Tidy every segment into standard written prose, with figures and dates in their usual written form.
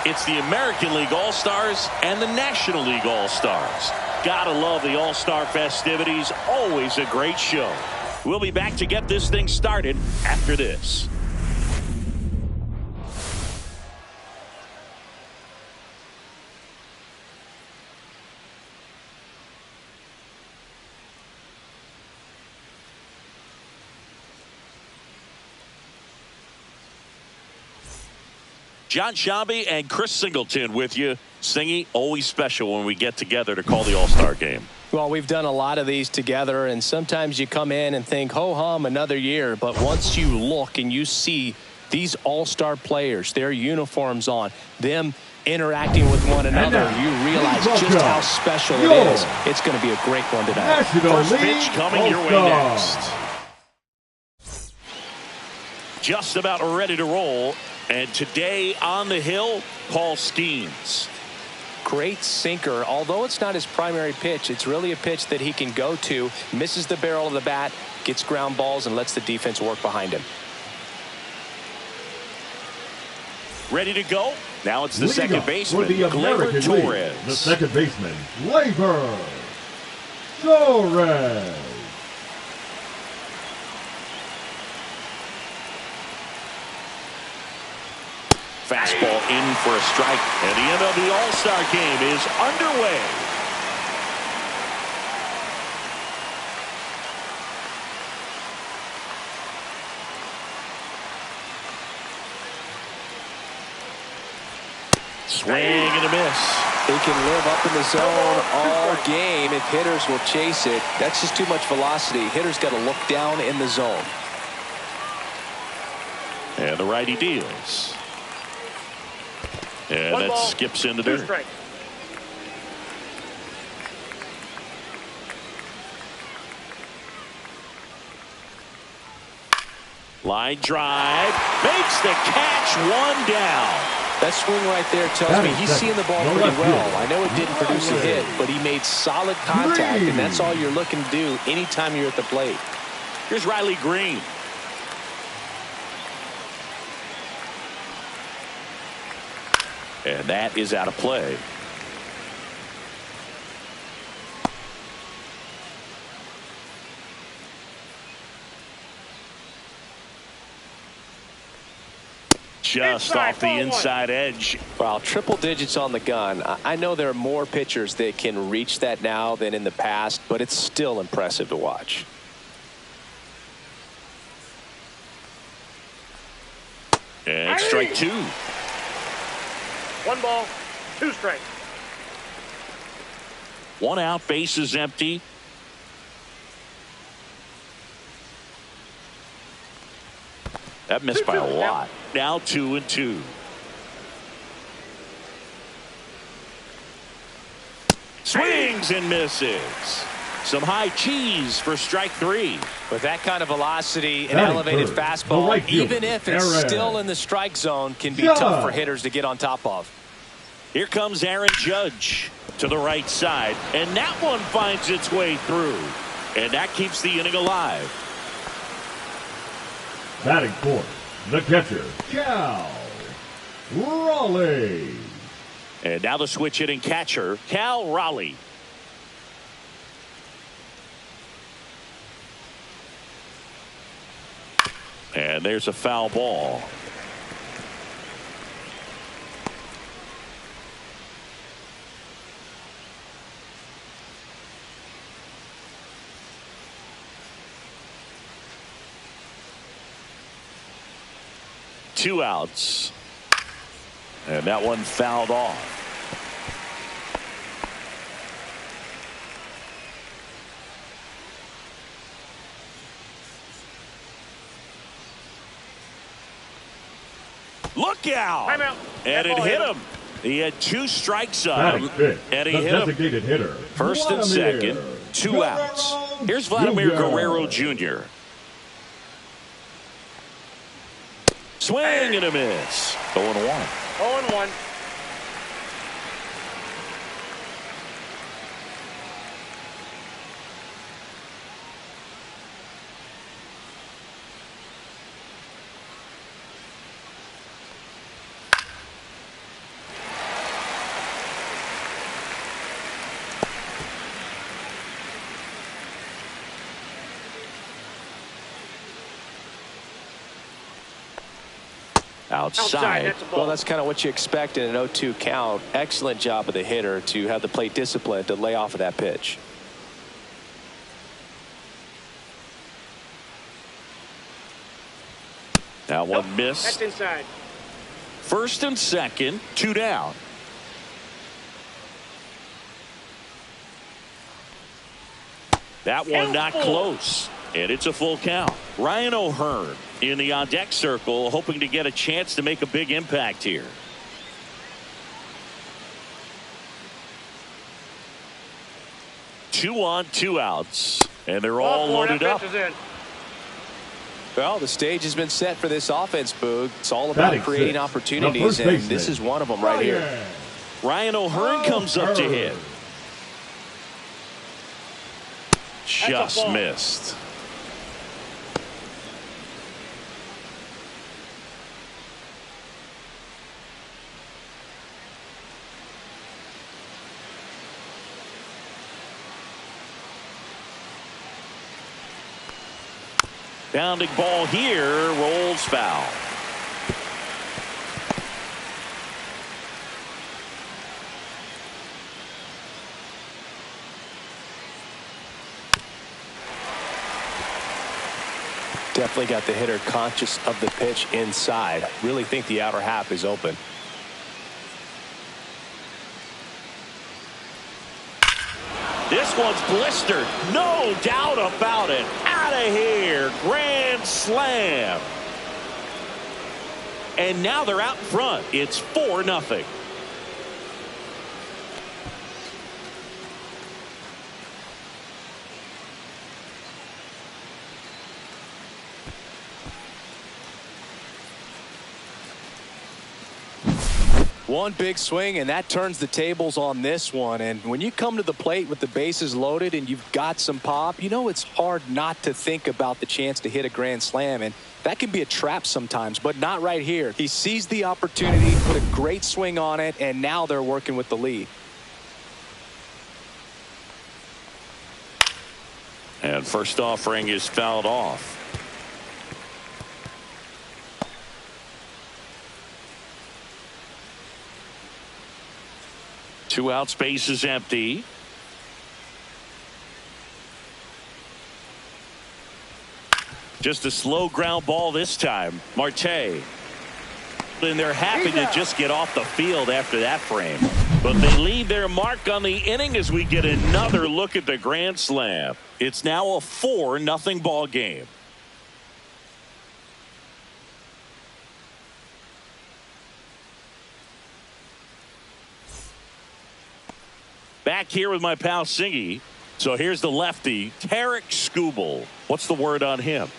It's the American League All-Stars and the National League All-Stars. Gotta love the All-Star festivities. Always a great show. We'll be back to get this thing started after this. John Shabby and Chris Singleton with you. Singy, always special when we get together to call the All-Star game. Well, we've done a lot of these together, and sometimes you come in and think, ho-hum, another year. But once you look and you see these All-Star players, their uniforms on, them interacting with one another, you realize just how special it is. It's going to be a great one tonight. First pitch coming your way next. Just about ready to roll. And today on the hill, Paul Skeens. Great sinker. Although it's not his primary pitch, it's really a pitch that he can go to, misses the barrel of the bat, gets ground balls, and lets the defense work behind him. Ready to go. Now it's the second baseman, Gleyber Torres. The second baseman, Gleyber Torres. Fastball in for a strike, and the MLB All-Star game is underway. Swing and a miss. They can live up in the zone all game if hitters will chase it. That's just too much velocity. Hitters got to look down in the zone. And the righty deals. And that skips in the dirt. Line drive. Makes the catch, one down. That swing right there tells me he's seeing the ball pretty well. I know it didn't produce a hit, but he made solid contact, and that's all you're looking to do anytime you're at the plate. Here's Riley Green. And that is out of play. Just off the inside edge. Wow, triple digits on the gun. I know there are more pitchers that can reach that now than in the past, but it's still impressive to watch. And strike two. 1 ball, 2 strikes. 1 out, base is empty. That missed by a lot. Now 2-2. Swings and misses. Some high cheese for strike 3. With that kind of velocity, an elevated fastball, even if it's still in the strike zone, can be tough for hitters to get on top of. Here comes Aaron Judge to the right side, and that one finds its way through. And that keeps the inning alive. Batting fourth, the catcher, Cal Raleigh. And now the switch hitting catcher, Cal Raleigh. And there's a foul ball. Two outs. And that one fouled off. Look out. Timeout. And it hit him. He had 2 strikes on him. And he hit him. Designated hitter, First and second. 2 outs. Here's Vladimir Guerrero Jr. Swing and a miss. 0-1. 0-1. Outside. That's a ball. Well, that's kind of what you expect in an 0-2 count. Excellent job of the hitter to have the plate discipline to lay off of that pitch. That one missed. That's inside. First and second, 2 down. That one not close. And it's a full count. Ryan O'Hearn in the on-deck circle, hoping to get a chance to make a big impact here. Two on, 2 outs. And they're all loaded up. Well, the stage has been set for this offense, Boog. It's all about creating opportunities, and this is one of them right here. Ryan O'Hearn comes up to hit. Just missed. Bounding ball here, rolls foul. Definitely got the hitter conscious of the pitch inside. Really think the outer half is open. This one's blistered. No doubt about it. Out of here. Grand slam. And now they're out in front. It's 4-0. One big swing, and that turns the tables on this one. And when you come to the plate with the bases loaded and you've got some pop, you know it's hard not to think about the chance to hit a grand slam. And that can be a trap sometimes, but not right here. He sees the opportunity, put a great swing on it, and now they're working with the lead. And first offering is fouled off. Two out, space is empty. Just a slow ground ball this time. Marte. And they're happy to just get off the field after that frame. But they leave their mark on the inning as we get another look at the grand slam. It's now a 4-0 ball game. Back here with my pal Singy. So here's the lefty, Tarek Skubal. What's the word on him?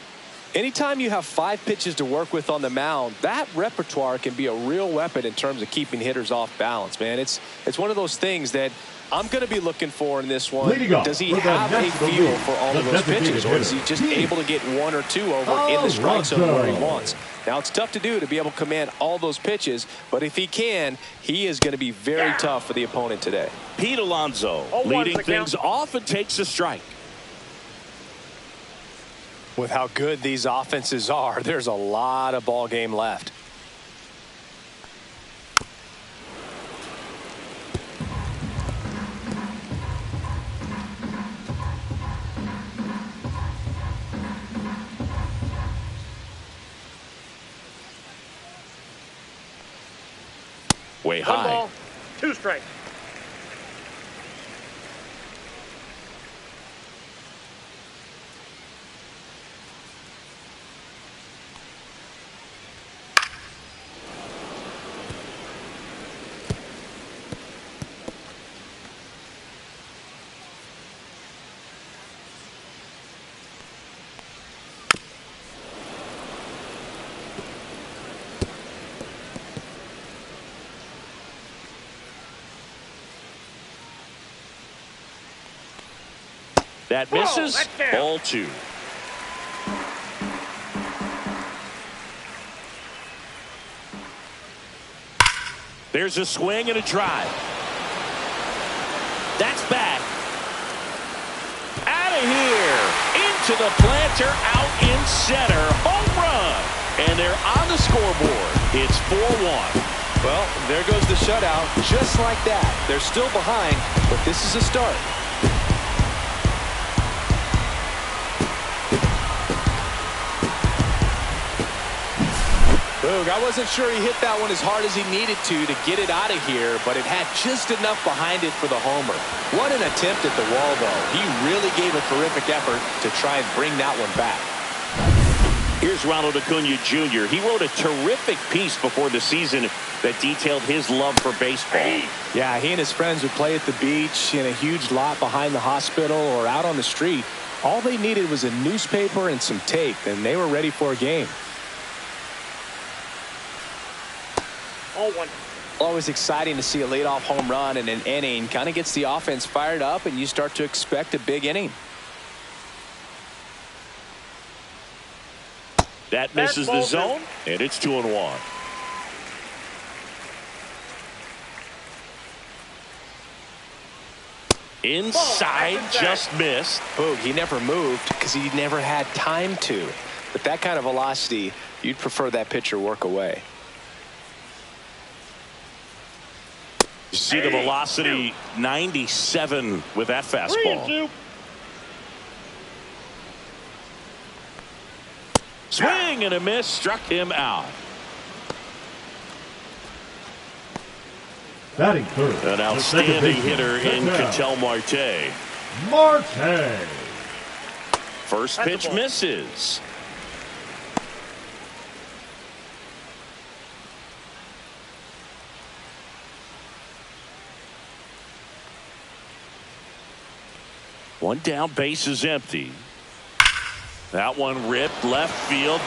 Anytime you have 5 pitches to work with on the mound, that repertoire can be a real weapon in terms of keeping hitters off balance, man. It's one of those things that I'm going to be looking for in this one. Does he have a feel for all of those pitches, or is he just able to get 1 or 2 over in the strike zone where he wants? Now, it's tough to do to be able to command all those pitches, but if he can, he is going to be very tough for the opponent today. Pete Alonso leading things off and takes a strike. With how good these offenses are, there's a lot of ball game left. Way high. 1 ball, 2 strikes. That misses. Ball 2. There's a swing and a drive. That's back. Out of here. Into the planter, out in center. Home run. And they're on the scoreboard. It's 4-1. Well, there goes the shutout. Just like that. They're still behind, but this is a start. Boog, I wasn't sure he hit that one as hard as he needed to get it out of here, but it had just enough behind it for the homer. What an attempt at the wall, though. He really gave a terrific effort to try and bring that one back. Here's Ronald Acuna Jr. He wrote a terrific piece before the season that detailed his love for baseball. Yeah, he and his friends would play at the beach, in a huge lot behind the hospital, or out on the street. All they needed was a newspaper and some tape, and they were ready for a game. 0-1. Always exciting to see a leadoff home run in an inning. Kind of gets the offense fired up, and you start to expect a big inning. That misses the zone, and it's 2-1. Inside, just missed. Boog, he never moved because he never had time to. With that kind of velocity, you'd prefer that pitcher work away. You see the velocity, 97 with that fastball. Swing and a miss, struck him out. Batting third. An outstanding hitter in Ketel Marte. Marte. First pitch misses. One down, base is empty. That one ripped left field.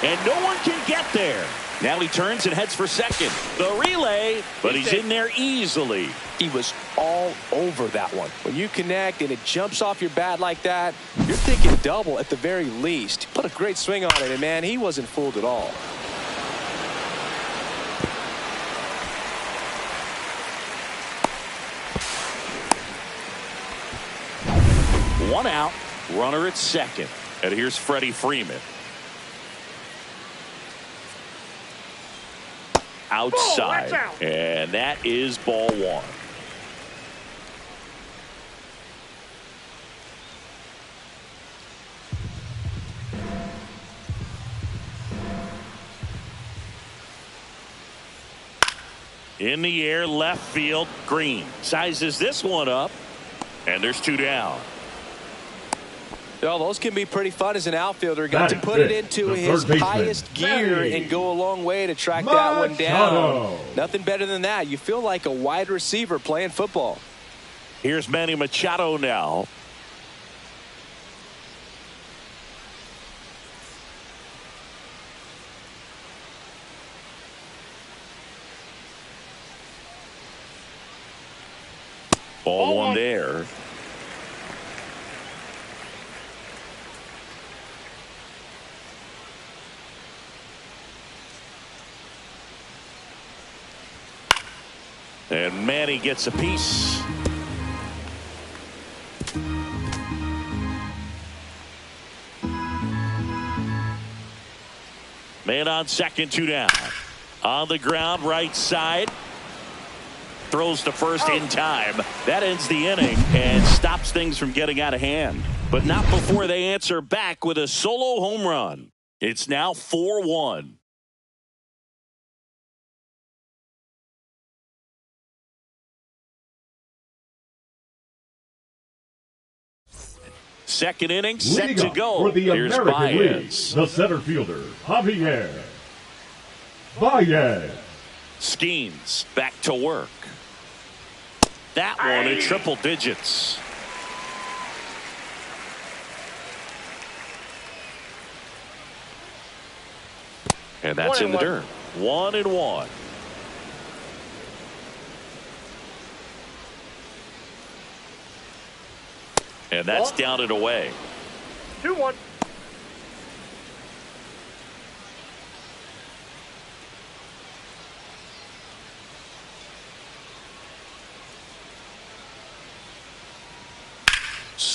And no one can get there. Now he turns and heads for second. The relay, but he's in there easily. He was all over that one. When you connect and it jumps off your bat like that, you're thinking double at the very least. Put a great swing on it, and man, he wasn't fooled at all. One out, runner at second. And here's Freddie Freeman. Outside, and that is ball one. In the air, left field, Green sizes this one up, and there's two down. Well, those can be pretty fun as an outfielder. Got to put it into his highest gear and go a long way to track that one down. Nothing better than that. You feel like a wide receiver playing football. Here's Manny Machado now. Ball one there. And Manny gets a piece. Man on second, two down. On the ground, right side. Throws to first in time. That ends the inning and stops things from getting out of hand. But not before they answer back with a solo home run. It's now 4-1. Second inning set to go. For the Here's American League, Baez. the center fielder, Javier Baez. Skeens back to work. That one in triple digits. And that's in the dirt. 1-1. And that's down and away. 2-1.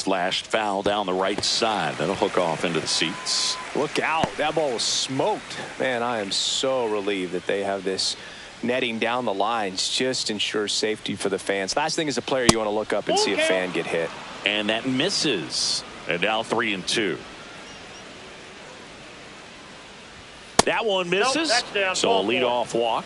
Slashed foul down the right side. That'll hook off into the seats. Look out. That ball was smoked. Man, I am so relieved that they have this netting down the lines. Just ensures safety for the fans. Last thing as a player, you want to look up and see a fan get hit. And that misses. And now 3-2. That one misses. Nope, so a leadoff walk.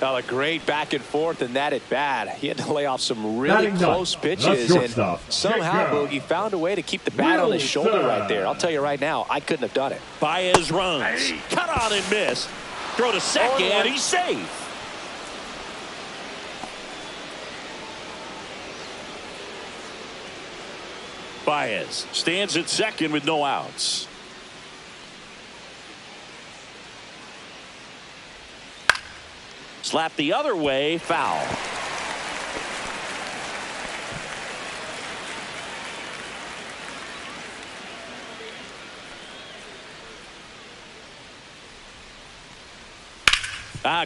A great back and forth, and that at bat. He had to lay off some really close pitches, and somehow Boogie found a way to keep the bat on his shoulder right there. I'll tell you right now, I couldn't have done it. Baez runs. Cut on and miss. Throw to second, and he's safe. Baez stands at second with no outs. Slap the other way, foul.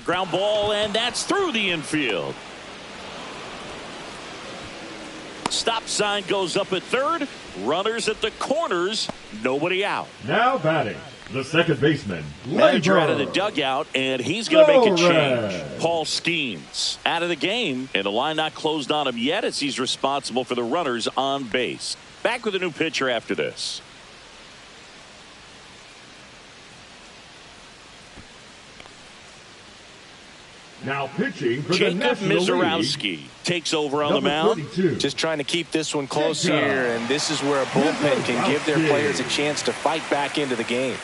Ground ball, and that's through the infield. Stop sign goes up at third. Runners at the corners. Nobody out. Now batting, the second baseman, Manager out of the dugout, and he's going to make a change. Paul Skeens out of the game, and the line not closed on him yet as he's responsible for the runners on base. Back with a new pitcher after this. Now pitching for the Jacob National Mizorowski League, takes over on the mound. 42. Just trying to keep this one close here, and this is where a bullpen can give their players a chance to fight back into the game.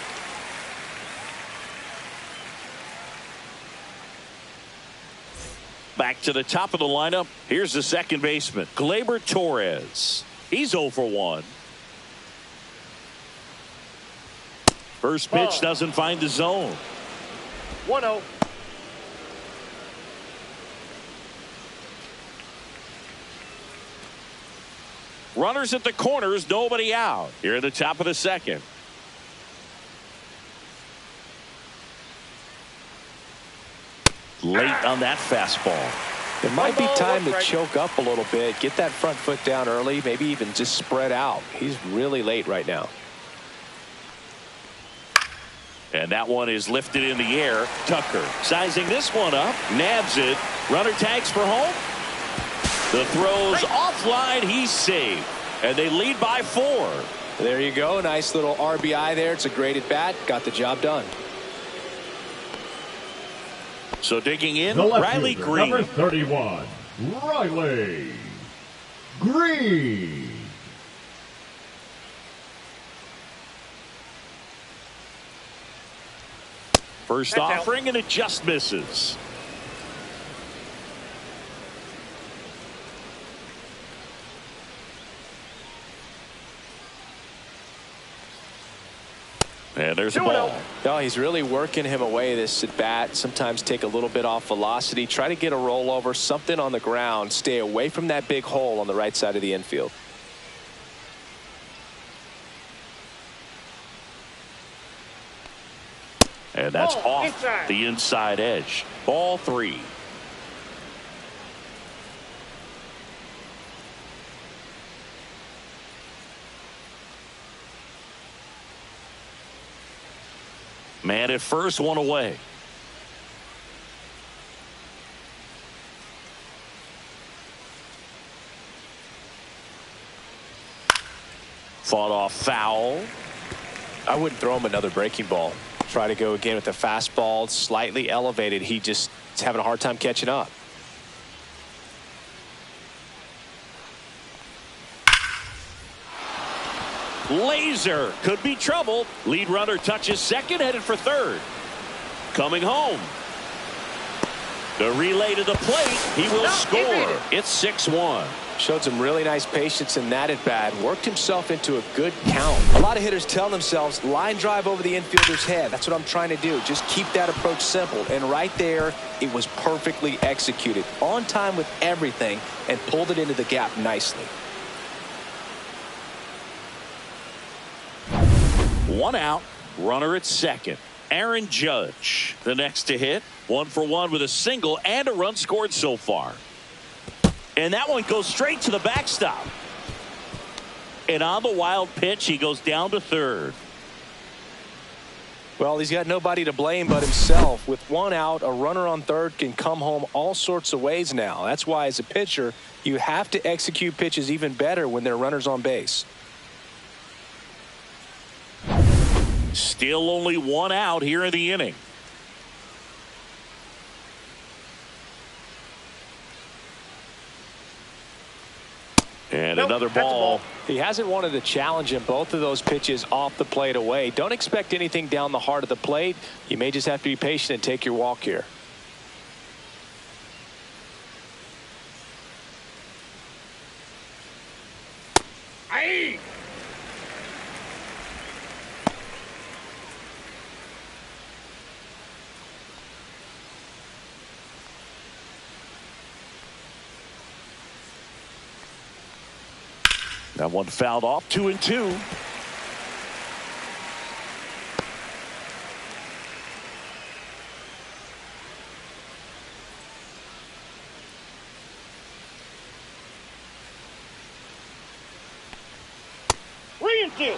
Back to the top of the lineup. Here's the second baseman, Gleyber Torres. He's 0 for 1. First pitch doesn't find the zone. 1-0. Runners at the corners, nobody out. Here at the top of the second. Late on that fastball. It might be time to choke up a little bit, get that front foot down early, maybe even just spread out. He's really late right now. And that one is lifted in the air. Tucker sizing this one up, nabs it. Runner tags for home. The throw's offline. He's saved. And they lead by 4. There you go. Nice little RBI there. It's a great at bat. Got the job done. So digging in, the left Riley fielder, Green. number 31, Riley Green. First offering, and it just misses. And there's a ball. No, he's really working him away this at bat. Sometimes take a little bit off velocity. Try to get a rollover, something on the ground. Stay away from that big hole on the right side of the infield. And that's off the inside edge. Ball 3. Man at first, one away. Fought off foul. I wouldn't throw him another breaking ball. Try to go again with the fastball, slightly elevated. He just is having a hard time catching up. Laser could be trouble. Lead runner touches second, headed for third. Coming home. The relay to the plate. He will score. It's 6-1. Showed some really nice patience in that at bat. Worked himself into a good count. A lot of hitters tell themselves line drive over the infielder's head. That's what I'm trying to do. Just keep that approach simple. And right there, it was perfectly executed. On time with everything and pulled it into the gap nicely. 1 out. Runner at second. Aaron Judge, the next to hit. 1 for 1 with a single and a run scored so far. And that one goes straight to the backstop. And on the wild pitch, he goes down to third. Well, he's got nobody to blame but himself. With one out, a runner on third can come home all sorts of ways now. That's why, as a pitcher, you have to execute pitches even better when there are runners on base. Still only one out here in the inning. And another ball. He hasn't wanted to challenge him. Both of those pitches off the plate away. Don't expect anything down the heart of the plate. You may just have to be patient and take your walk here. Aye. That one fouled off. 2-2. Three and two.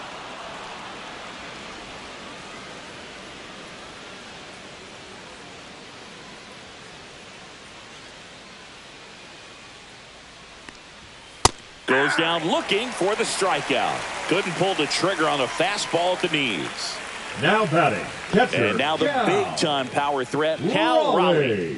Goes down looking for the strikeout. Couldn't pull the trigger on the fastball at the knees. Now batting, catcher. And now the Cal big-time power threat, Cal Raleigh.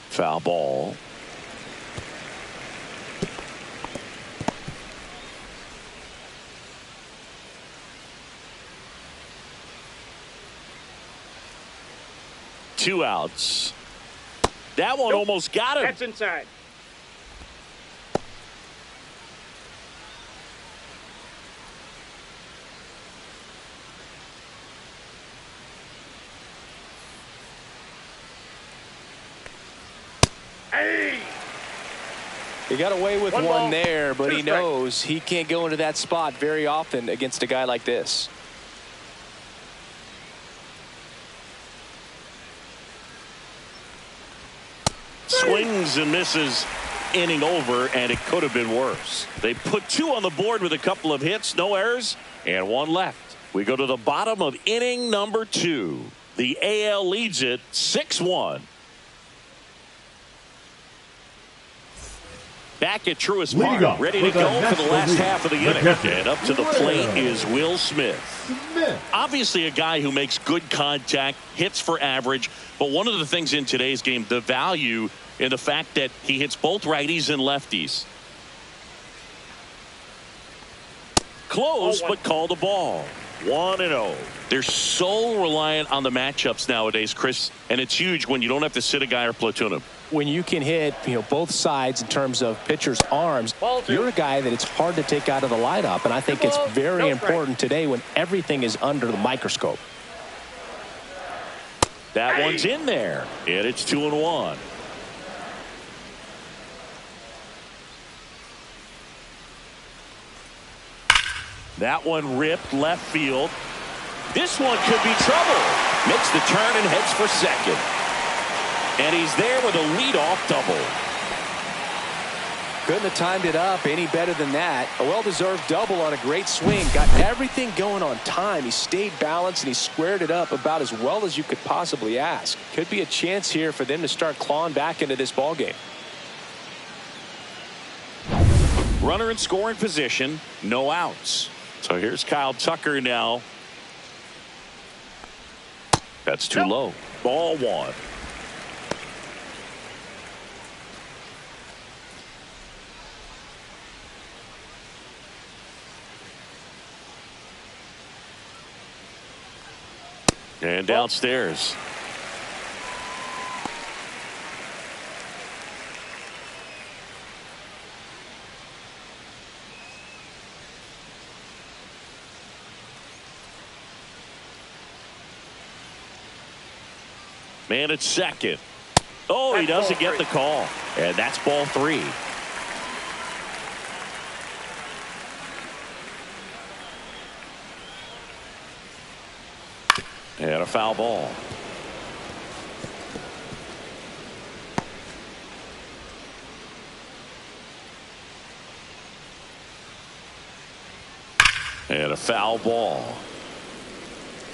Foul ball. Two outs. That one almost got him. That's inside. Hey. He got away with One one ball, there, but two he strikes. knows he can't go into that spot very often against a guy like this. Swings and misses. Inning over, and it could have been worse. They put two on the board with a couple of hits, no errors, and one left. We go to the bottom of inning number 2. The AL leads it 6-1. Back at Truist Park, ready to go for the last half of the inning. And up to the plate is Will Smith. Obviously a guy who makes good contact, hits for average, but one of the things in today's game, the value in the fact that he hits both righties and lefties. Close, but called a ball. 1-0. They're so reliant on the matchups nowadays, Chris, and it's huge when you don't have to sit a guy or platoon him. When you can hit, both sides in terms of pitchers' arms, you're a guy that it's hard to take out of the lineup, and I think it's very important today when everything is under the microscope. That one's in there, and it's 2-1. That one ripped left field. This one could be trouble. Makes the turn and heads for second. And he's there with a leadoff double. Couldn't have timed it up any better than that. A well-deserved double on a great swing. Got everything going on time. He stayed balanced and he squared it up about as well as you could possibly ask. Could be a chance here for them to start clawing back into this ballgame. Runner in scoring position, no outs. So here's Kyle Tucker now. That's too low. Ball 1. And downstairs. Man at second. Oh, he doesn't get the call. And that's ball 3. And a foul ball. And a foul ball.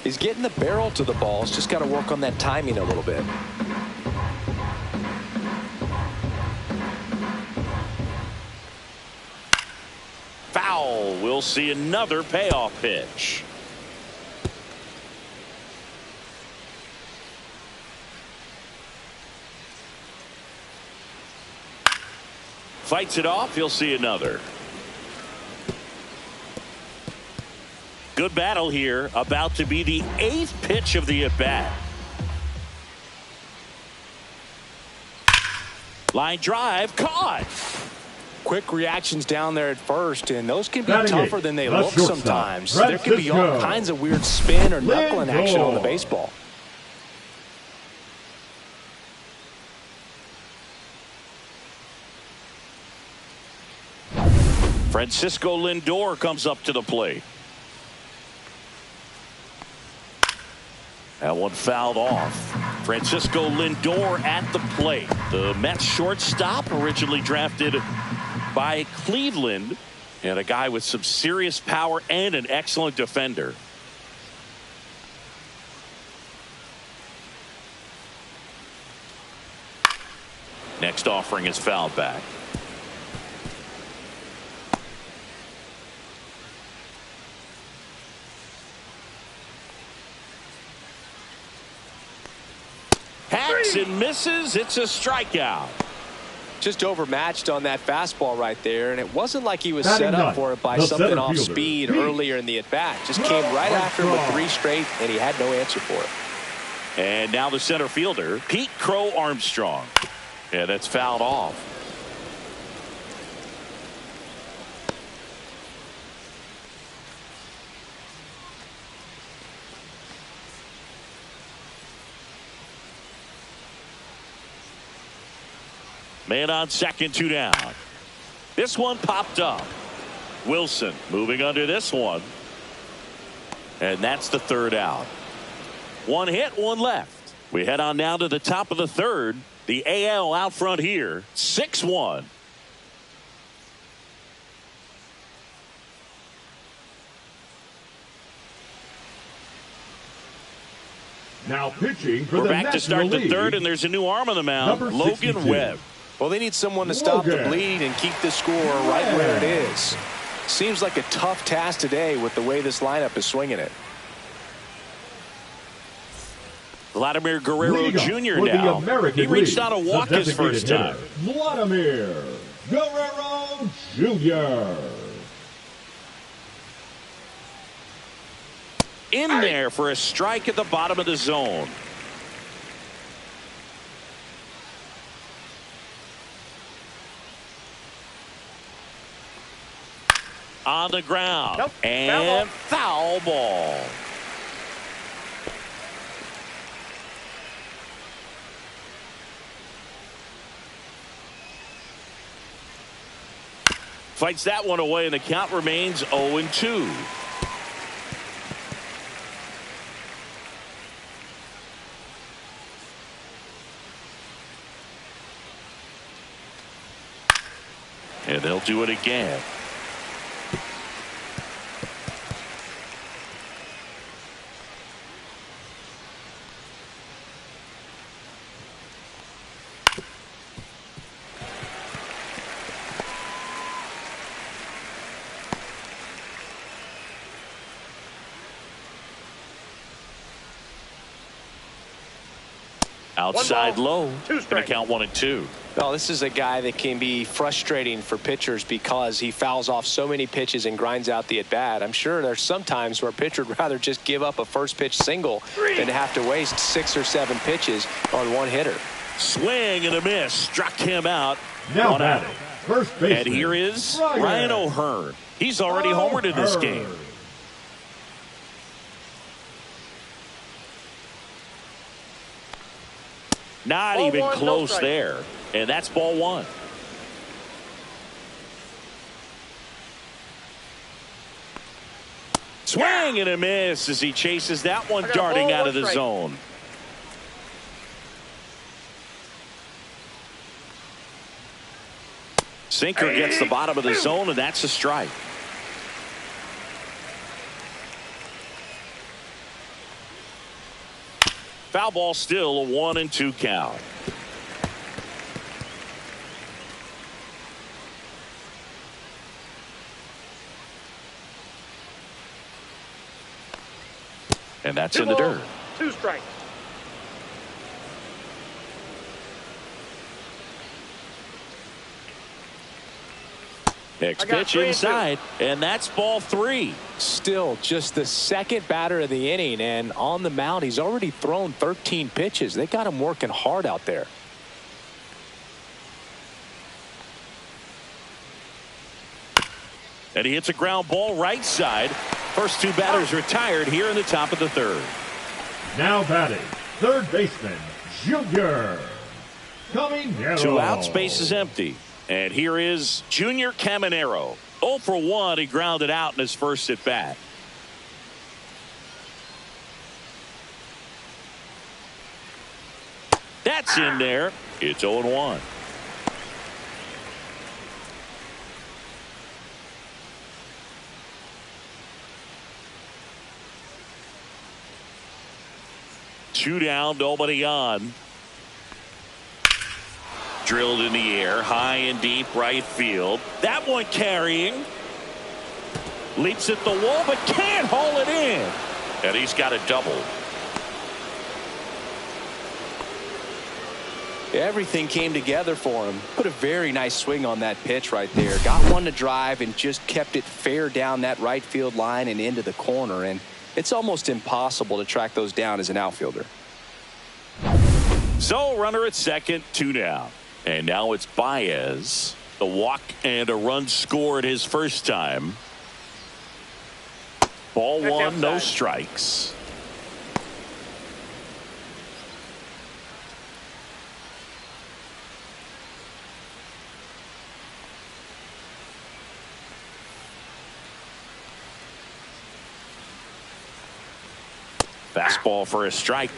He's getting the barrel to the ball. He's just got to work on that timing a little bit. Foul. We'll see another payoff pitch. Fights it off. He'll see another. Good battle here. About to be the 8th pitch of the at-bat. Line drive. Caught. Quick reactions down there at first, and those can be Batting tougher eighth, than they the look shortstop, sometimes. There can be all Francisco kinds of weird spin or knuckling action on the Lindor. baseball. Francisco Lindor comes up to the plate. That one fouled off. Francisco Lindor at the plate. The Mets shortstop, originally drafted by Cleveland, and a guy with some serious power and an excellent defender. Next offering is fouled back. Hacks and misses. It's a strikeout. Just overmatched on that fastball right there, and it wasn't like he was Batting set up ninth, for it by the something center off fielder, speed Pete earlier in the at-bat. Just came right after him with Armstrong. 3 straight, and he had no answer for it. And now the center fielder, Pete Crow Armstrong. Yeah, that's fouled off. Man on second, 2 down. This one popped up. Wilson moving under this one. And that's the 3rd out. 1 hit, 1 left. We head on now to the top of the 3rd. The AL out front here, 6-1. Now pitching for We're the back to National start the League, 3rd, and there's a new arm on the mound, number Logan 62. Webb. Well, they need someone to stop the Logan. bleed and keep the score right where it is. Seems like a tough task today with the way this lineup is swinging it. Vladimir Guerrero Leading up Jr. for the now. American He reached League, out a the walk his designated first time. hitter, Vladimir Guerrero Jr. In there for a strike at the bottom of the zone. On the ground. Nope. And foul ball. Fights that one away, and the count remains 0-2. And they'll do it again. Outside low. Two Gonna strikes. count 1-2. Well, this is a guy that can be frustrating for pitchers because he fouls off so many pitches and grinds out the at-bat. I'm sure there's some times where a pitcher would rather just give up a first pitch single than to have to waste 6 or 7 pitches on one hitter. Swing and a miss. Struck him out. Now 1 out. batting, first baseman. And here is Ryan O'Hearn. He's already homered in this game. Not Ball even one, no close strike. there. And that's ball 1. Swing and a miss as he chases that one darting out of the zone. Sinker gets the bottom of the zone, and that's a strike. Foul ball, still a 1-2 count. And that's in the dirt. 2 strikes. Next pitch inside, and that's ball 3. Still just the second batter of the inning, and on the mound he's already thrown 13 pitches. They got him working hard out there. And he hits a ground ball right side. First 2 batters retired here in the top of the 3rd. Now batting, third baseman, Junior. Caminero. 2 outs, base is empty. And here is Junior Caminero. 0 for 1. He grounded out in his first at bat. That's in there. It's 0-1. Two down, nobody on. Drilled in the air, high and deep right field. That one carrying. Leaps at the wall, but can't haul it in. And he's got a double. Everything came together for him. Put a very nice swing on that pitch right there. Got one to drive and just kept it fair down that right field line and into the corner. And it's almost impossible to track those down as an outfielder. So runner at second, 2 down. And now it's Baez. The walk and a run scored his first time. Ball 1, no strikes. Fastball for a strike.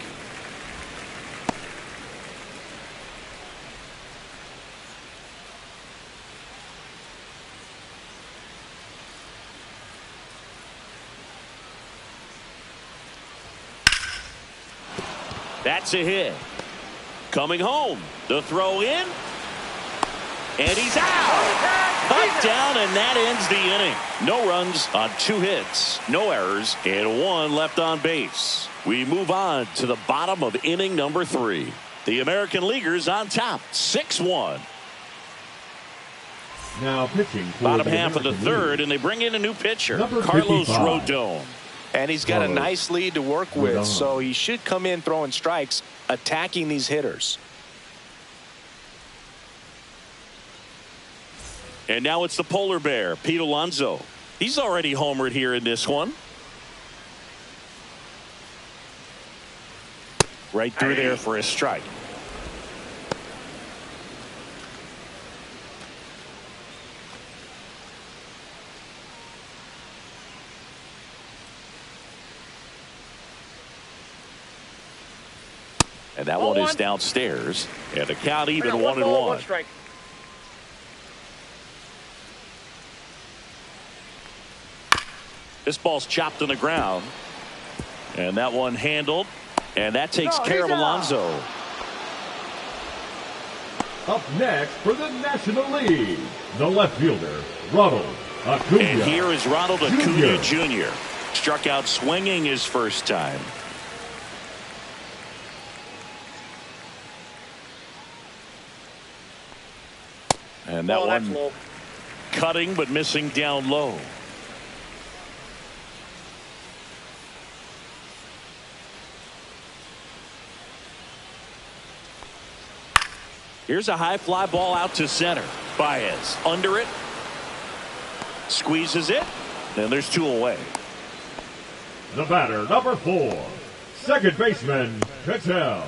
That's a hit. Coming home. The throw in. And he's out. Cut down, and that ends the inning. No runs on 2 hits, no errors, and 1 left on base. We move on to the bottom of inning number 3. The American Leaguers on top, 6-1. Now pitching for Bottom the half American of the 3rd, League. and they bring in a new pitcher, Number Carlos 55. Rodon. And he's got a nice lead to work with, Rodon. so he should come in throwing strikes, attacking these hitters. And now it's the polar bear, Pete Alonso. He's already homered here in this one. Right through there for a strike. And that one is downstairs. And the count even 1-1. Strike. This ball's chopped on the ground. And that one handled. And that takes care of he's out. Alonso. Up next for the National League, the left fielder, Ronald Acuna. And here is Ronald Acuna Jr. Struck out swinging his first time. And that one cutting but missing down low. Here's a high fly ball out to center. Baez under it. Squeezes it. And there's 2 away. The batter, number 4, second baseman, Cattell.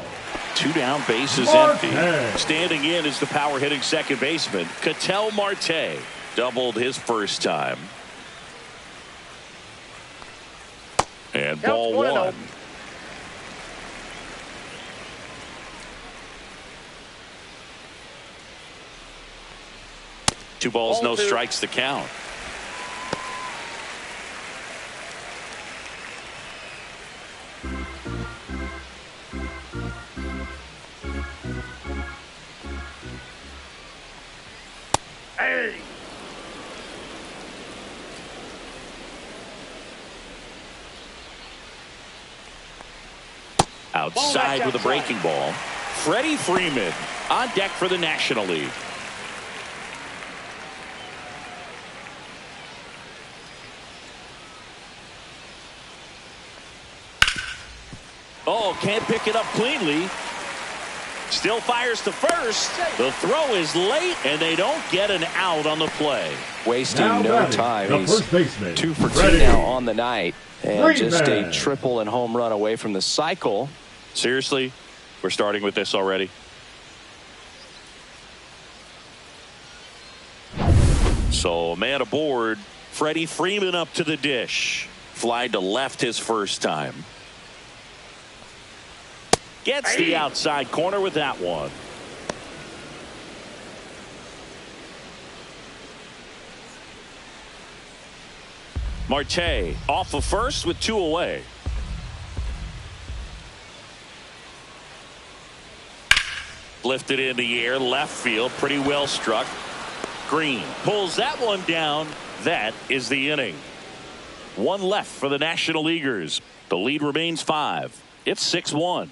2 down, bases Marte. empty. Standing in is the power hitting second baseman, Ketel Marte. Doubled his first time. And ball 1. Two balls, no strikes to count. Hey! Outside with a breaking ball. Freddie Freeman on deck for the National League. Oh, can't pick it up cleanly. Still fires to first. The throw is late, and they don't get an out on the play. Wasting no time. He's 2 for 2 Freddie now on the night. And Freeman. just a triple and home run away from the cycle. Seriously, we're starting with this already. So a man aboard. Freddie Freeman up to the dish. Fly to left his first time. Gets the outside corner with that one. Marte off of first with 2 away. Lifted in the air, left field, pretty well struck. Green pulls that one down. That is the inning. 1 left for the National Leaguers. The lead remains 5. It's 6-1.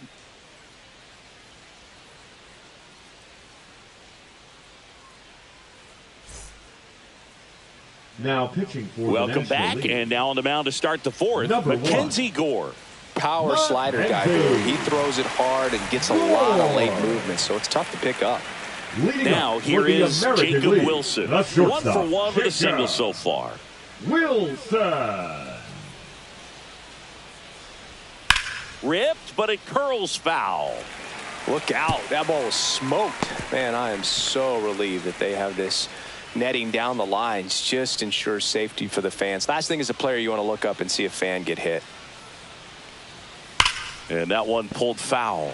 Now pitching for Welcome the back, League. and now on the mound to start the 4th. Number Mackenzie Gore. Power slider guy. He throws it hard and gets a lot of late movement, so it's tough to pick up. Leading Now up for here the is American Jacob League, Wilson. the 1 shortstop, for 1 with a single Jacob so far. Wilson. Ripped, but it curls foul. Look out. That ball was smoked. Man, I am so relieved that they have this netting down the lines. Just ensures safety for the fans. Last thing as a player, you want to look up and see a fan get hit. And that one pulled foul.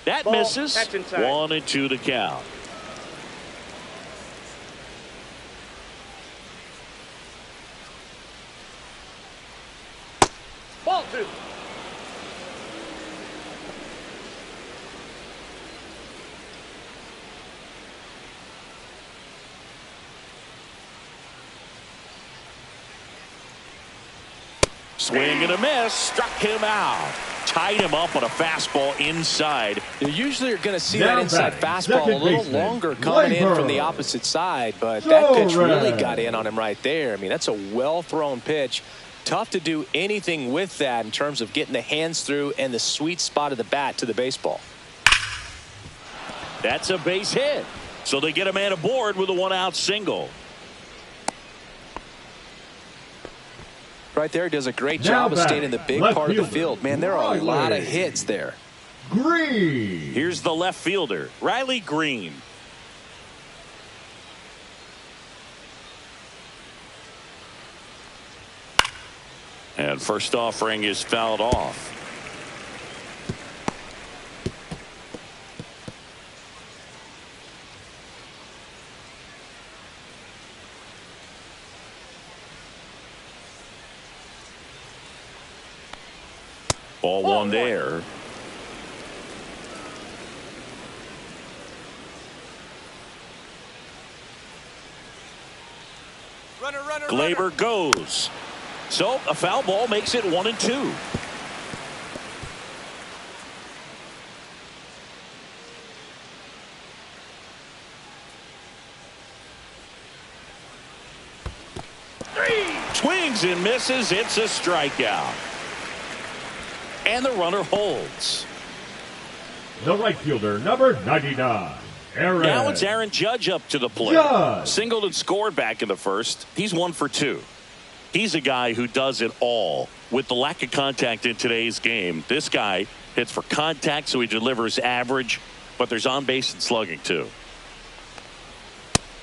That Ball. misses. That's inside. 1-2 the count. Ball 2. Swing and a miss. Struck him out. Tied him up on a fastball inside. You usually are going to see Now that inside batting, fastball a second little baseman, longer coming in from the Labor. opposite side, but that pitch really Torres. got in on him right there. I mean, that's a well-thrown pitch. Tough to do anything with that in terms of getting the hands through and the sweet spot of the bat to the baseball. That's a base hit. So they get a man aboard with a 1-out single. Right there, he does a great Now job of batting, staying in the big left part of the fielder, field. Man, there are a lot of Riley. hits there. Green. Here's the left fielder, Riley Green. And first offering is fouled off. Ball 1 there. Glaber goes. So a foul ball makes it 1-2. Swings and misses. It's a strikeout. And the runner holds. The right fielder, number 99. Aaron. Now it's Aaron Judge up to the plate. Judge. Singled and scored back in the first. He's 1 for 2. He's a guy who does it all. With the lack of contact in today's game, this guy hits for contact, so he delivers average, but there's on base and slugging too.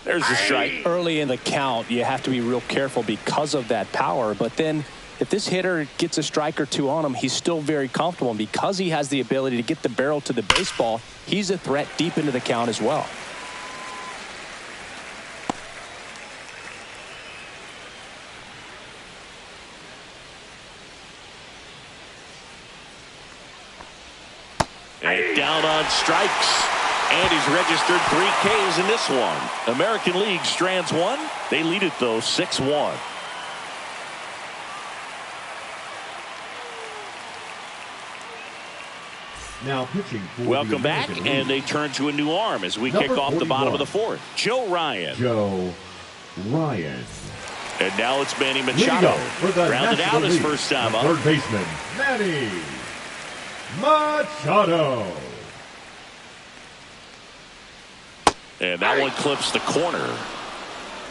There's the strike. Early in the count, you have to be real careful because of that power, but then if this hitter gets a strike or two on him, he's still very comfortable, and because he has the ability to get the barrel to the baseball, he's a threat deep into the count as well. And down on strikes. And he's registered 3 Ks in this one. American League strands one. They lead it, though, 6-1. Now pitching for Welcome the back, American and League, they turn to a new arm as we Number kick off the bottom of 41. the fourth. Joe Ryan. Joe Ryan. And now it's Manny Leading Machado. off for the Rounded National out his League, first time the up. third baseman, Manny Machado. And that one clips the corner.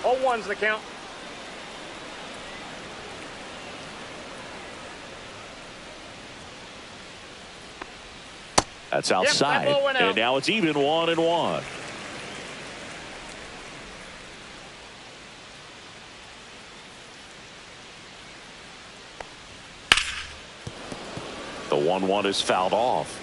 0-1's the count. That's outside. that ball went out. And now it's even 1-1. The 1-1 is fouled off.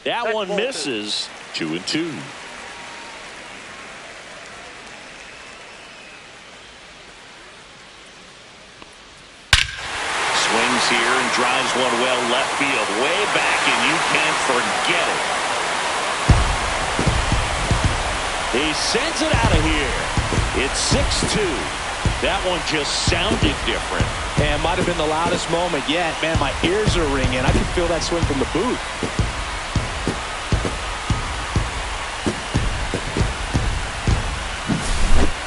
That one ball misses. 2-2. Swings here and drives one well left field, way back, and you can't forget it. He sends it out of here. It's 6-2. That one just sounded different. And might have been the loudest moment yet. Man, my ears are ringing. I can feel that swing from the booth.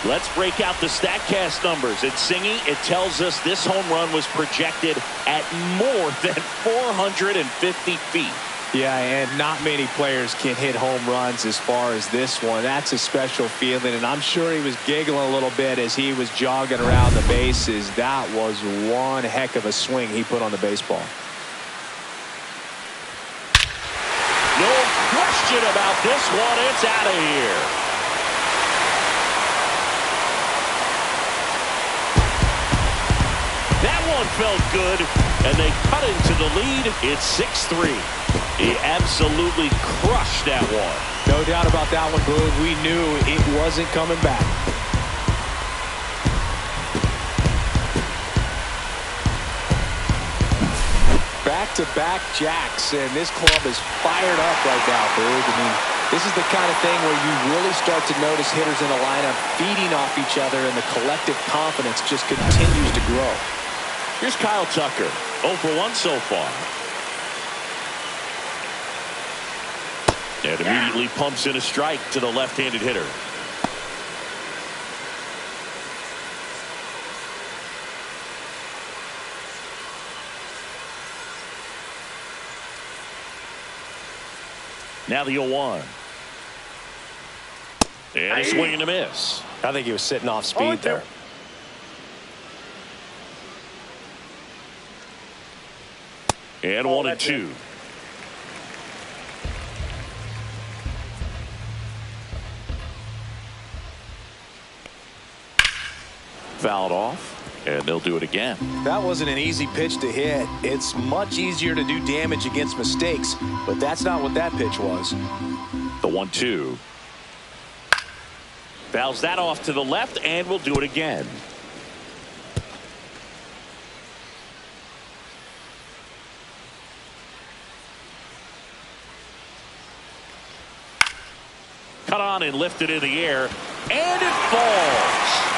Let's break out the StatCast numbers. It's singing. It tells us this home run was projected at more than 450 feet. Yeah, and not many players can hit home runs as far as this one. That's a special feeling, and I'm sure he was giggling a little bit as he was jogging around the bases. That was one heck of a swing he put on the baseball. No question about this one. It's out of here. That one felt good, and they cut into the lead. It's 6-3. He absolutely crushed that one. No doubt about that one, Boone. We knew it wasn't coming back. Back-to-back jacks, and this club is fired up right now, Boone. I mean, this is the kind of thing where you really start to notice hitters in a lineup feeding off each other, and the collective confidence just continues to grow. Here's Kyle Tucker, 0 for 1 so far. And immediately pumps in a strike to the left-handed hitter. Now the 0-1. And a swing and a miss. I think he was sitting off speed there. And 1-2. Fouled off, and they'll do it again. That wasn't an easy pitch to hit. It's much easier to do damage against mistakes, but that's not what that pitch was. The 1-2. Fouls that off to the left, and we'll do it again. Cut on and lifted in the air, and it falls.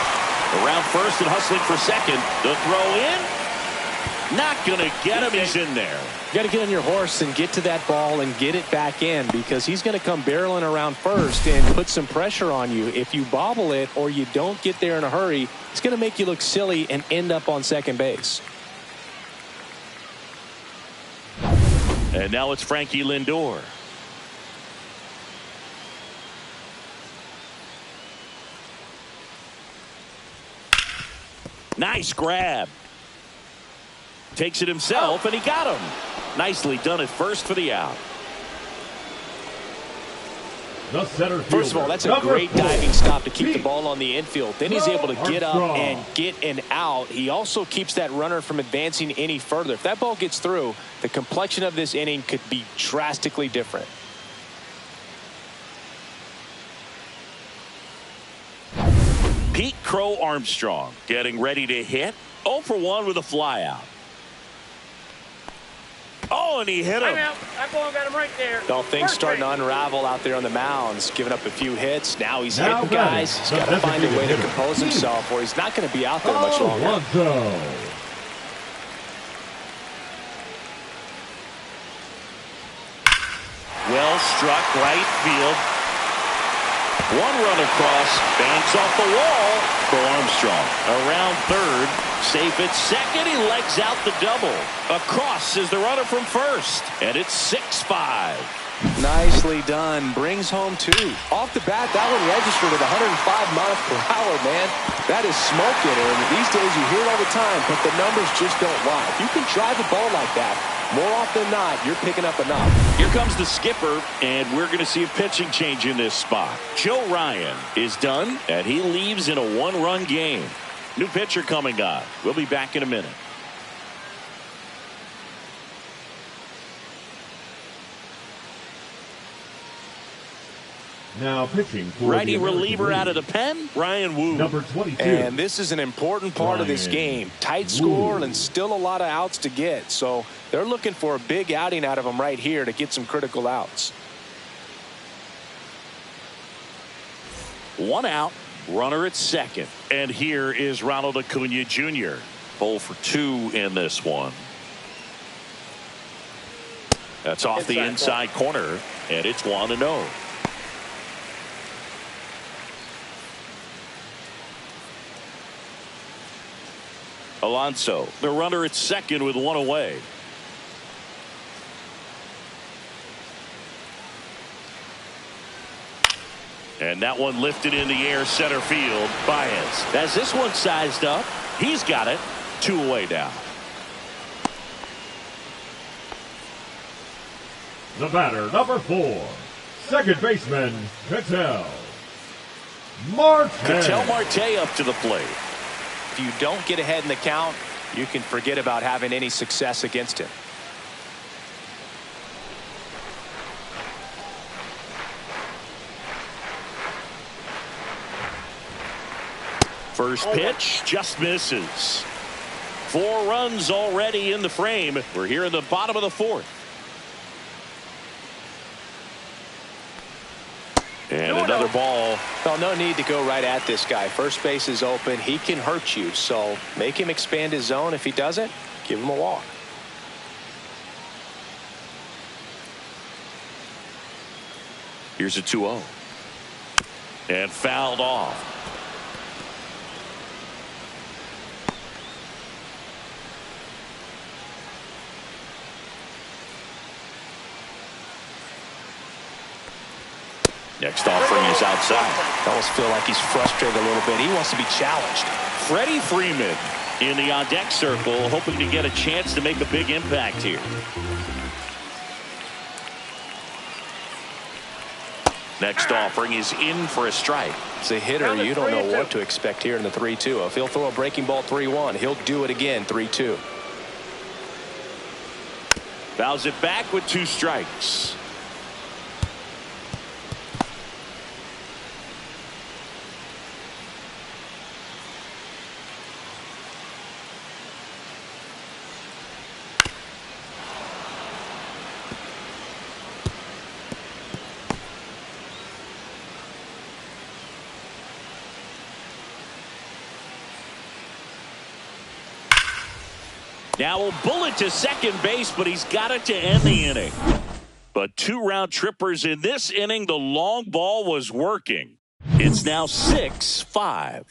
Around first and hustling for second. The throw in. Not going to get him. He's in there. You got to get on your horse and get to that ball and get it back in, because he's going to come barreling around first and put some pressure on you. If you bobble it or you don't get there in a hurry, it's going to make you look silly and end up on second base. And now it's Frankie Lindor. Nice grab. Takes it himself, and he got him. Nicely done at first for the out. The center First of all, that's a great diving stop to keep the ball on the infield. Then he's able to get up and get an out. He also keeps that runner from advancing any further. If that ball gets through, the complexion of this inning could be drastically different. Pete Crow Armstrong getting ready to hit. 0 for 1 with a fly out. Oh, and he hit him. That ball got him right there. Well, things starting to unravel out there on the mounds. Giving up a few hits. Now he's hitting guys. He's got to find a way to compose himself, or he's not going to be out there much longer. Well struck right field. One run across, banks off the wall for Armstrong. Around third, safe at second. He legs out the double. Across is the runner from first, and it's 6-5. Nicely done. Brings home 2. Off the bat, that one registered at 105 miles per hour, man. That is smoking, and these days you hear it all the time, but the numbers just don't lie. If you can drive the ball like that, more often than not, you're picking up enough. Here comes the skipper, and we're going to see a pitching change in this spot. Joe Ryan is done, and he leaves in a 1-run game. New pitcher coming on. We'll be back in a minute. Now pitching for righty reliever out of the pen, Ryan Wu. Number 22. And this is an important part of this game. Tight score and still a lot of outs to get. So they're looking for a big outing out of him right here to get some critical outs. 1 out, runner at second. And here is Ronald Acuna Jr. 0 for 2 in this one. That's off the inside corner, and it's 1-0. Alonso, the runner at second with 1 away. And that one lifted in the air center field. Baez has this one sized up. He's got it. 2 away now. The batter, number 4, second baseman, Ketel Marte up to the plate. If you don't get ahead in the count, you can forget about having any success against him. First pitch just misses. 4 runs already in the frame. We're here in the bottom of the 4th. And another ball. Well, no need to go right at this guy. First base is open. He can hurt you. So make him expand his zone. If he doesn't, give him a walk. Here's a 2-0. And fouled off. Next offering is outside. I almost feel like he's frustrated a little bit. He wants to be challenged. Freddie Freeman in the on-deck circle, hoping to get a chance to make a big impact here. Next offering is in for a strike. As a hitter, you don't know what to expect here in the 3-2. If he'll throw a breaking ball 3-1, he'll do it again 3-2. Fouls it back with 2 strikes. Now a bullet to second base, but he's got it to end the inning. But 2 round trippers in this inning. The long ball was working. It's now 6-5.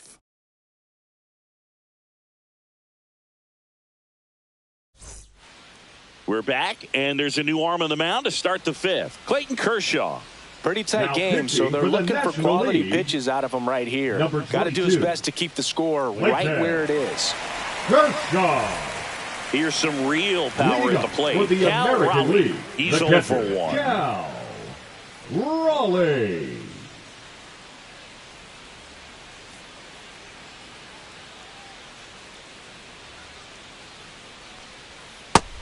We're back, and there's a new arm on the mound to start the fifth. Clayton Kershaw. Pretty tight Now game, so they're pitching for the looking for National quality League, pitches out of him right here. number Got to do his 22, best to keep the score Clayton right where it is. Kershaw. Here's some real power Leading at the up plate. for the Cal American Raleigh. League, He's the 0 for catcher, 1. Cal Raleigh.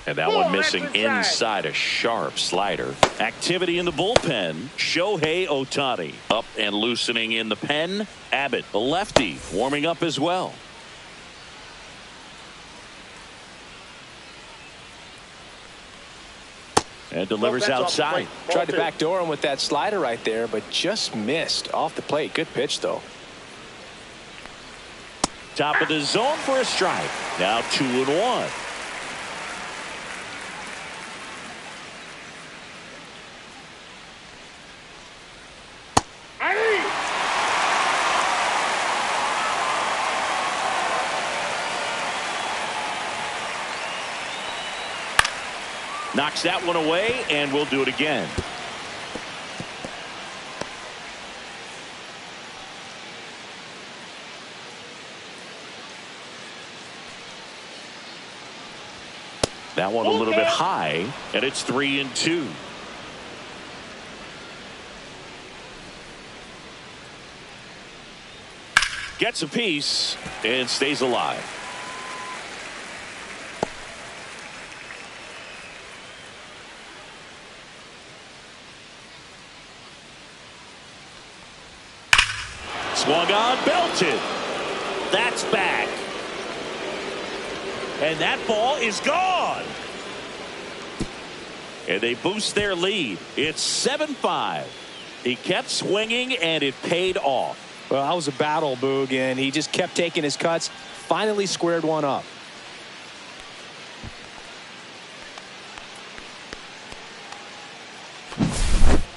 And that one missing inside, a sharp slider. Activity in the bullpen. Shohei Ohtani up and loosening in the pen. Abbott, the lefty, warming up as well. And delivers outside. Tried to backdoor him with that slider right there, but just missed off the plate. Good pitch, though. Top of the zone for a strike. Now 2-1. Knocks that one away, and we'll do it again. That one a little bit high, and it's 3-2. Gets a piece and stays alive. Swung on, belted. That's back. And that ball is gone. And they boost their lead. It's 7-5. He kept swinging, and it paid off. Well, that was a battle, Boog, and he just kept taking his cuts. Finally squared one up.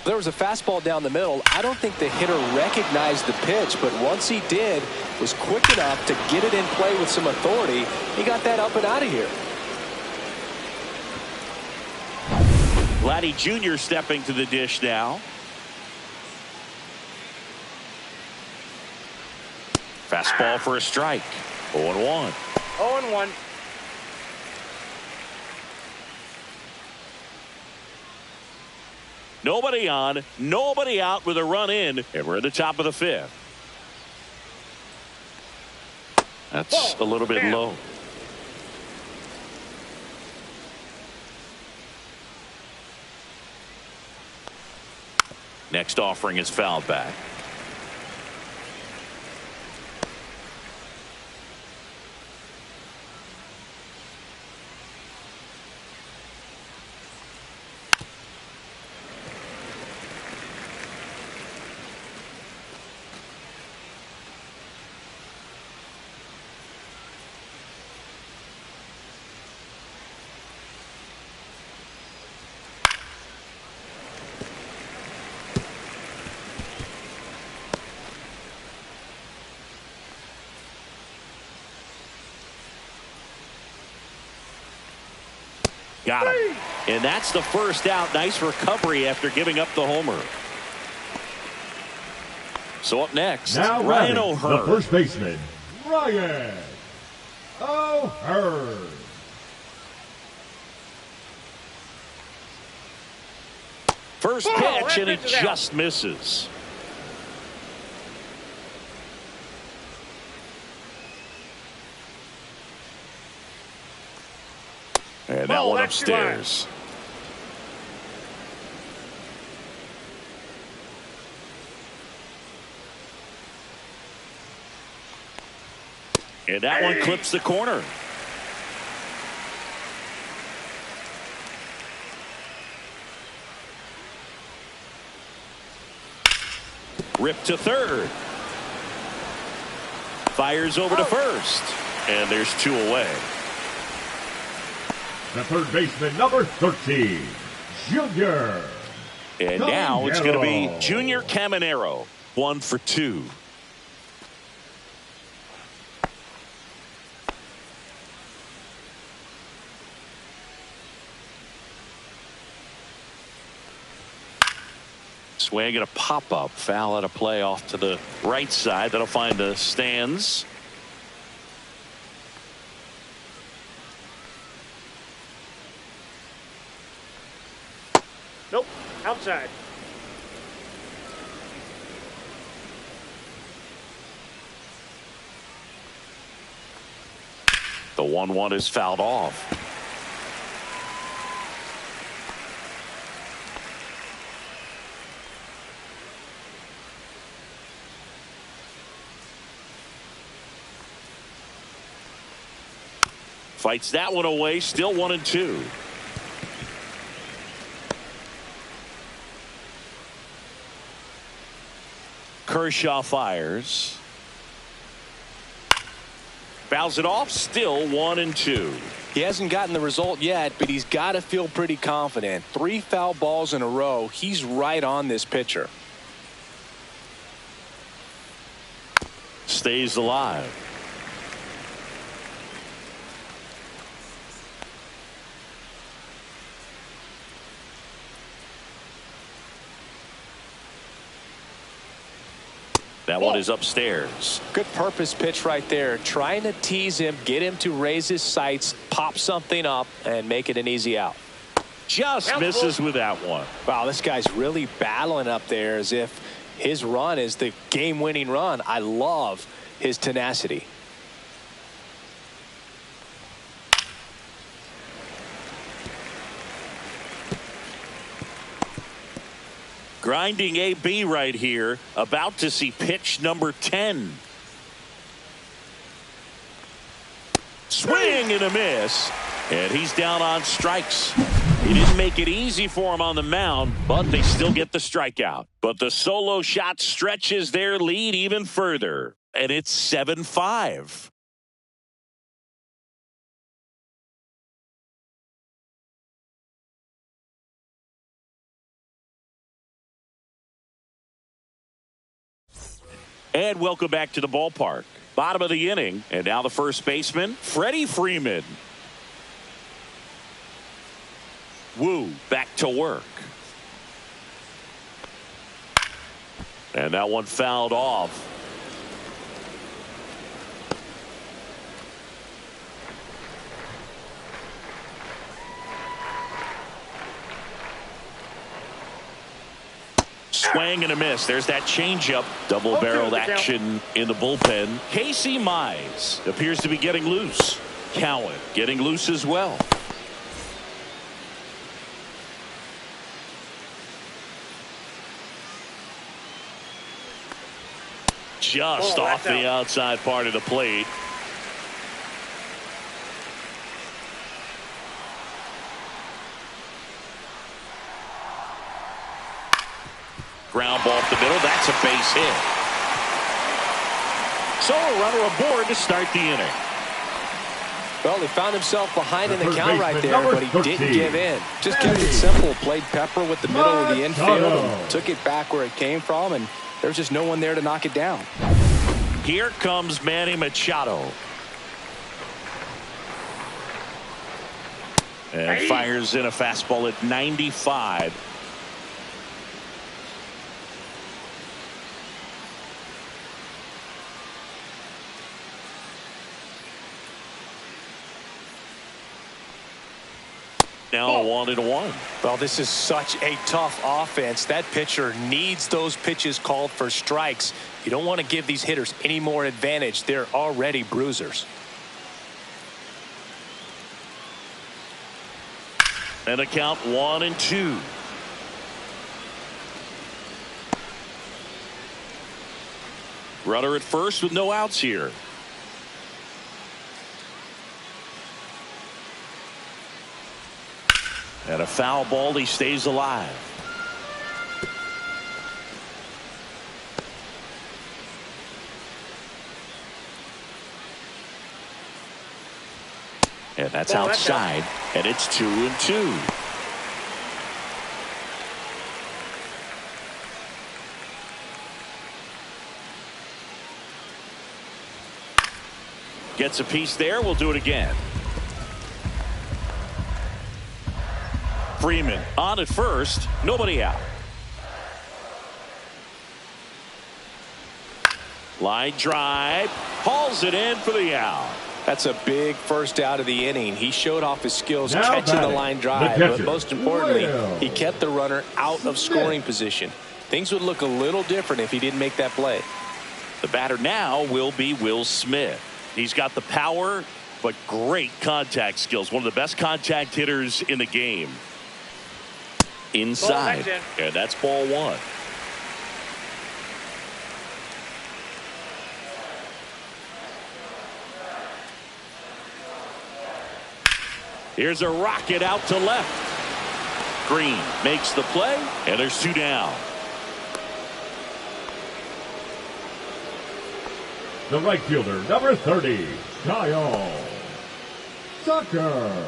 There was a fastball down the middle. I don't think the hitter recognized the pitch, but once he did, was quick enough to get it in play with some authority. He got that up and out of here. Vladdy Jr. stepping to the dish now. Fastball for a strike. 0-1. 0-1. Nobody on, nobody out with a run in, and we're at the top of the fifth. That's a little bit low. Next offering is fouled back. Got him. And that's the first out. Nice recovery after giving up the homer. So up next, Now Ryan the O'Hearn. first baseman, Ryan O'Hearn. First pitch, and it just misses. And that one upstairs. And that one clips the corner. Ripped to third. Fires over to first. And there's two away. The third baseman, number 13, Junior. And now it's going to be Junior Caminero. 1 for 2. Swing and a pop-up. Foul out of play off to the right side. That'll find the stands. Nope. Outside. The 1-1 is fouled off. Fights that one away. Still 1-2. Kershaw fires. Fouls it off. Still 1-2. He hasn't gotten the result yet, but he's got to feel pretty confident. 3 foul balls in a row. He's right on this pitcher. Stays alive. That one is upstairs. Good purpose pitch right there. Trying to tease him, get him to raise his sights, pop something up, and make it an easy out. Just misses with that one. Wow, this guy's really battling up there as if his run is the game-winning run. I love his tenacity. Grinding AB right here, about to see pitch number 10. Swing and a miss, and he's down on strikes. He didn't make it easy for him on the mound, but they still get the strikeout. But the solo shot stretches their lead even further, and it's 7-5. And welcome back to the ballpark. Bottom of the inning, and now the first baseman, Freddie Freeman. Woo back to work. And that one fouled off. Swing and a miss. There's that changeup. Double-barreled action in the bullpen. Casey Mize appears to be getting loose. Cowan getting loose as well. Just off the outside part of the plate. Ground ball up the middle. That's a base hit. So a runner aboard to start the inning. Well, he found himself behind in the count right there, but he didn't give in. Just kept it simple. Played pepper with the middle of the infield and took it back where it came from, and there's just no one there to knock it down. Here comes Manny Machado. And fires in a fastball at 95. Now 1-1. Well, this is such a tough offense. That pitcher needs those pitches called for strikes. You don't want to give these hitters any more advantage. They're already bruisers. And a count 1-2. Runner at first with no outs here. And a foul ball. He stays alive. And that's outside. And it's 2-2. Gets a piece there. We'll do it again. Freeman on at first, nobody out. Line drive. Hauls it in for the out. That's a big first out of the inning. He showed off his skills Now catching the batting, line drive, the but catcher, most importantly, Will he kept the runner out of scoring position. Things would look a little different if he didn't make that play. The batter now will be Will Smith. He's got the power, but great contact skills. One of the best contact hitters in the game. Inside. And that's ball one. Here's a rocket out to left. Green makes the play, and there's two down. The right fielder, number 30, Kyle Tucker.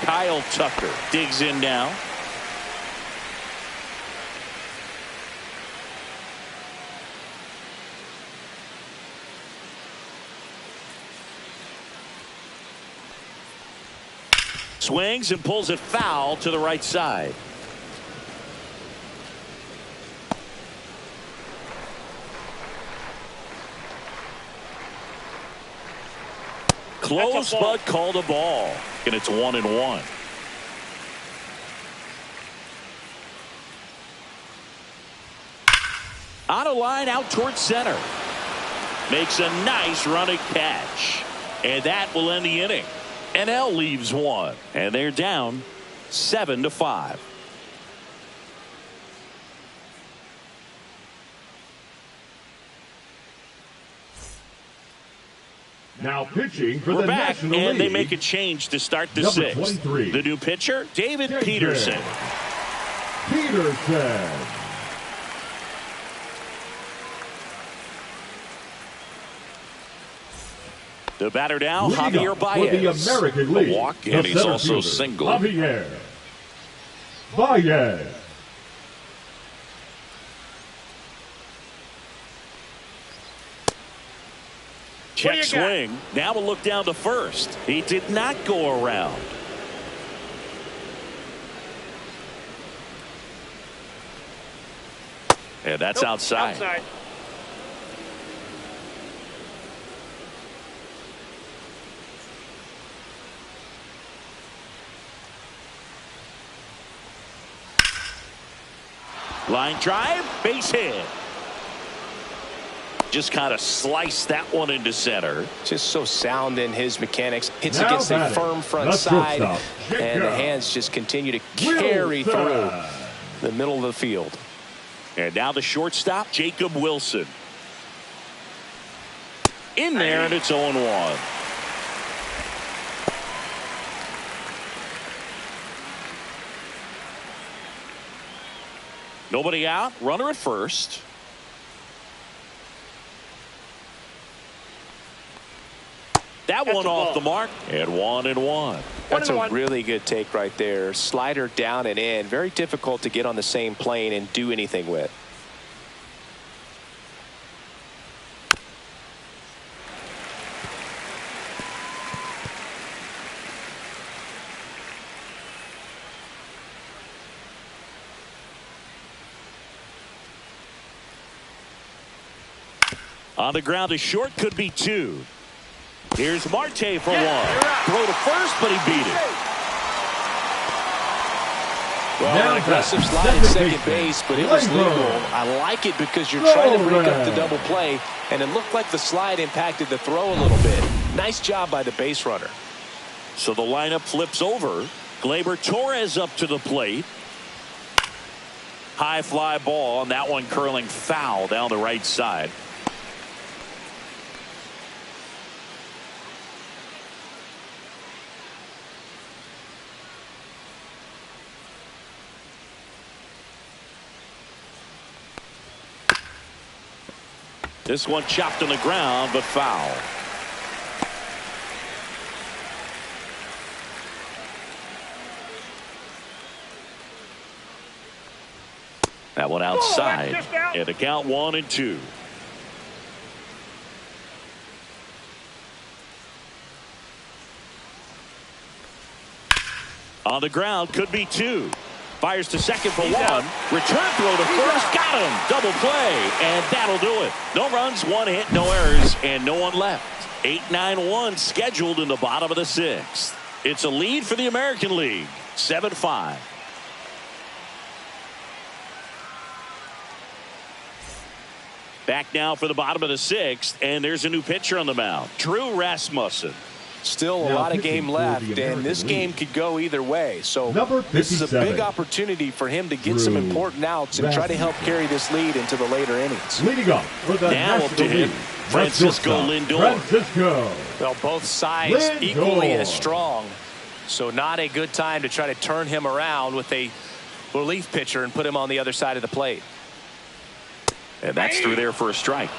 Kyle Tucker digs in now. Swings and pulls it foul to the right side. Close, but called a ball. And it's 1-1. On a line out towards center. Makes a nice running catch. And that will end the inning. NL leaves one. And they're down 7-5. Now pitching for We're the back, National and League. they make a change to start the Number sixth. 23. The new pitcher, David Peterson. Peterson. The batter now, Leading Javier up for the Baez. American League. A walk, the and he's center also fielder, single. Javier Baez. Check swing. Now we'll look down to first. He did not go around. And that's outside. Line drive, base hit. Just kind of sliced that one into center. Just so sound in his mechanics. Hits Now against a batting, firm front the side, shortstop, and the Jacob hands just continue to carry Wilson. through the middle of the field. And now the shortstop, Jacob Wilson. In there, and it's 0-1. Nobody out. Runner at first. That one off the mark. And 1-1. That's a really good take right there. Slider down and in. Very difficult to get on the same plane and do anything with. On the ground to short, could be two. Here's Marte for one. Throw to first, but he beat it. Well, an aggressive slide at second base, but it was legal. I like it because you're trying to break up the double play, and it looked like the slide impacted the throw a little bit. Nice job by the base runner. So the lineup flips over. Gleyber Torres up to the plate. High fly ball, and that one curling foul down the right side. This one chopped on the ground, but foul. That one outside. And the count 1-2. On the ground, could be two. Fires to second for one. Return throw to first. Got him. Double play. And that'll do it. No runs, one hit, no errors, and no one left. 8-9-1 scheduled in the bottom of the sixth. It's a lead for the American League. 7-5. Back now for the bottom of the sixth, and there's a new pitcher on the mound, Drew Rasmussen. Still a lot of game left, and this game could go either way. So this is a big opportunity for him to get some important outs and try to help carry this lead into the later innings. Leading up for the now up to him, Francisco Lindor. Well, both sides equally as strong. So not a good time to try to turn him around with a relief pitcher and put him on the other side of the plate. And that's through there for a strike.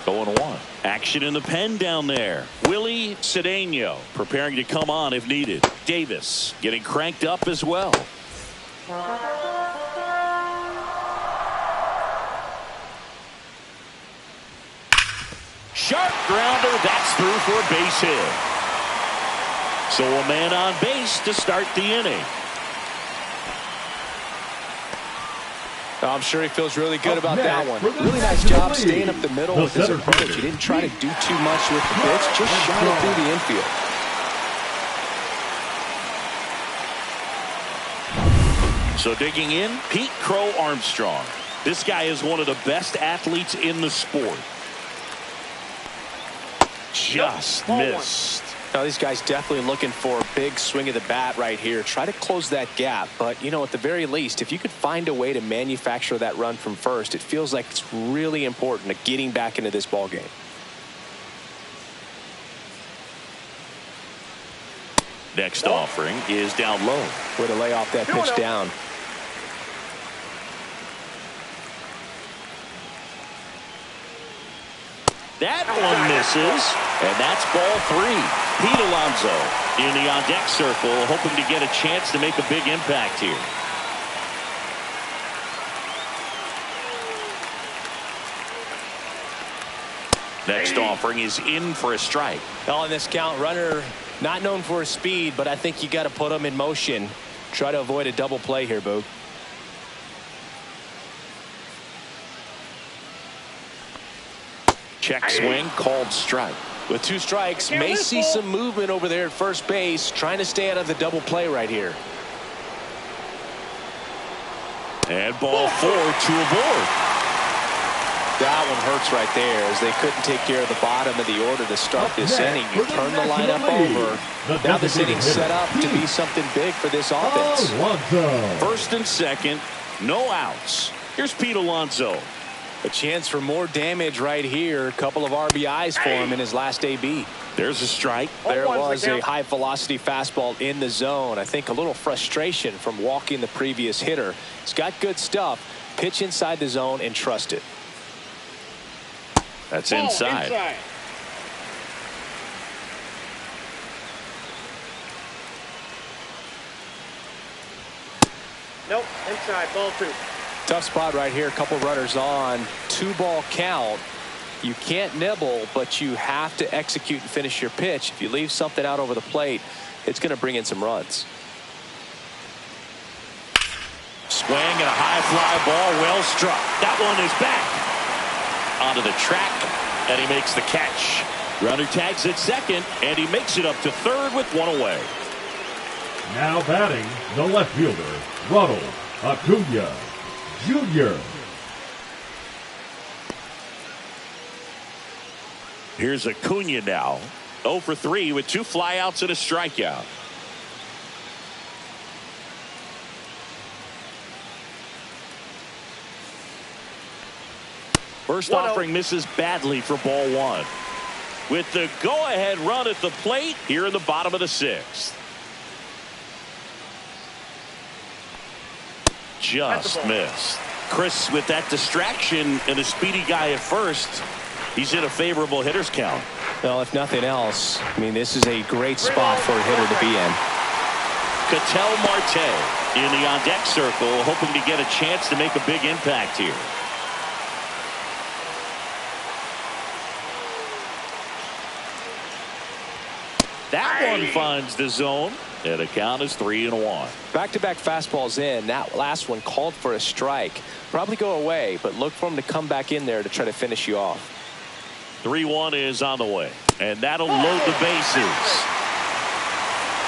0-1. Action in the pen down there. Willie Cedeno preparing to come on if needed. Davis getting cranked up as well. Sharp grounder. That's through for a base hit. So a man on base to start the inning. I'm sure he feels really good about that one. Really nice job staying up the middle with his approach. He didn't try to do too much with the pitch, just shot it through the infield. So digging in, Pete Crow Armstrong. This guy is one of the best athletes in the sport. Just missed. Now these guys definitely looking for a big swing of the bat right here. Try to close that gap. But, you know, at the very least, if you could find a way to manufacture that run from first, it feels like it's really important to getting back into this ball game. Next offering is down low. Way to lay off that pitch down. That one misses, and that's ball three. Pete Alonso in the on-deck circle, hoping to get a chance to make a big impact here. Next offering is in for a strike. Well, in this count, runner not known for his speed, but I think you got to put him in motion. Try to avoid a double play here, Boog. Check swing, called strike. With two strikes, may see some movement over there at first base, trying to stay out of the double play right here. And ball four, two aboard. That one hurts right there, as they couldn't take care of the bottom of the order to start this inning. You turn the lineup over. Now this inning's set up to be something big for this offense. First and second, no outs. Here's Pete Alonso. A chance for more damage right here. A couple of RBIs for him in his last AB. There's a strike. There was a high velocity fastball in the zone. I think a little frustration from walking the previous hitter. He's got good stuff. Pitch inside the zone and trust it. That's inside. Nope, inside, ball two. Tough spot right here. A couple runners on. 2-ball count. You can't nibble, but you have to execute and finish your pitch. If you leave something out over the plate, it's going to bring in some runs. Swing and a high fly ball, well struck. That one is back onto the track, and he makes the catch. Runner tags at second, and he makes it up to third with one away. Now batting, the left fielder, Ronald Acuna Jr. Here's Acuna now. 0 for 3 with 2 flyouts and a strikeout. First offering misses badly for ball one. With the go-ahead run at the plate here in the bottom of the sixth. Just missed. Chris, with that distraction and a speedy guy at first, he's in a favorable hitter's count. Well, if nothing else, I mean, this is a great spot for a hitter to be in. Ketel Marte in the on-deck circle, hoping to get a chance to make a big impact here. That one finds the zone, and the count is 3-1. Back-to-back fastballs in. That last one called for a strike. Probably go away, but look for him to come back in there to try to finish you off. 3-1 is on the way, and that'll load the bases.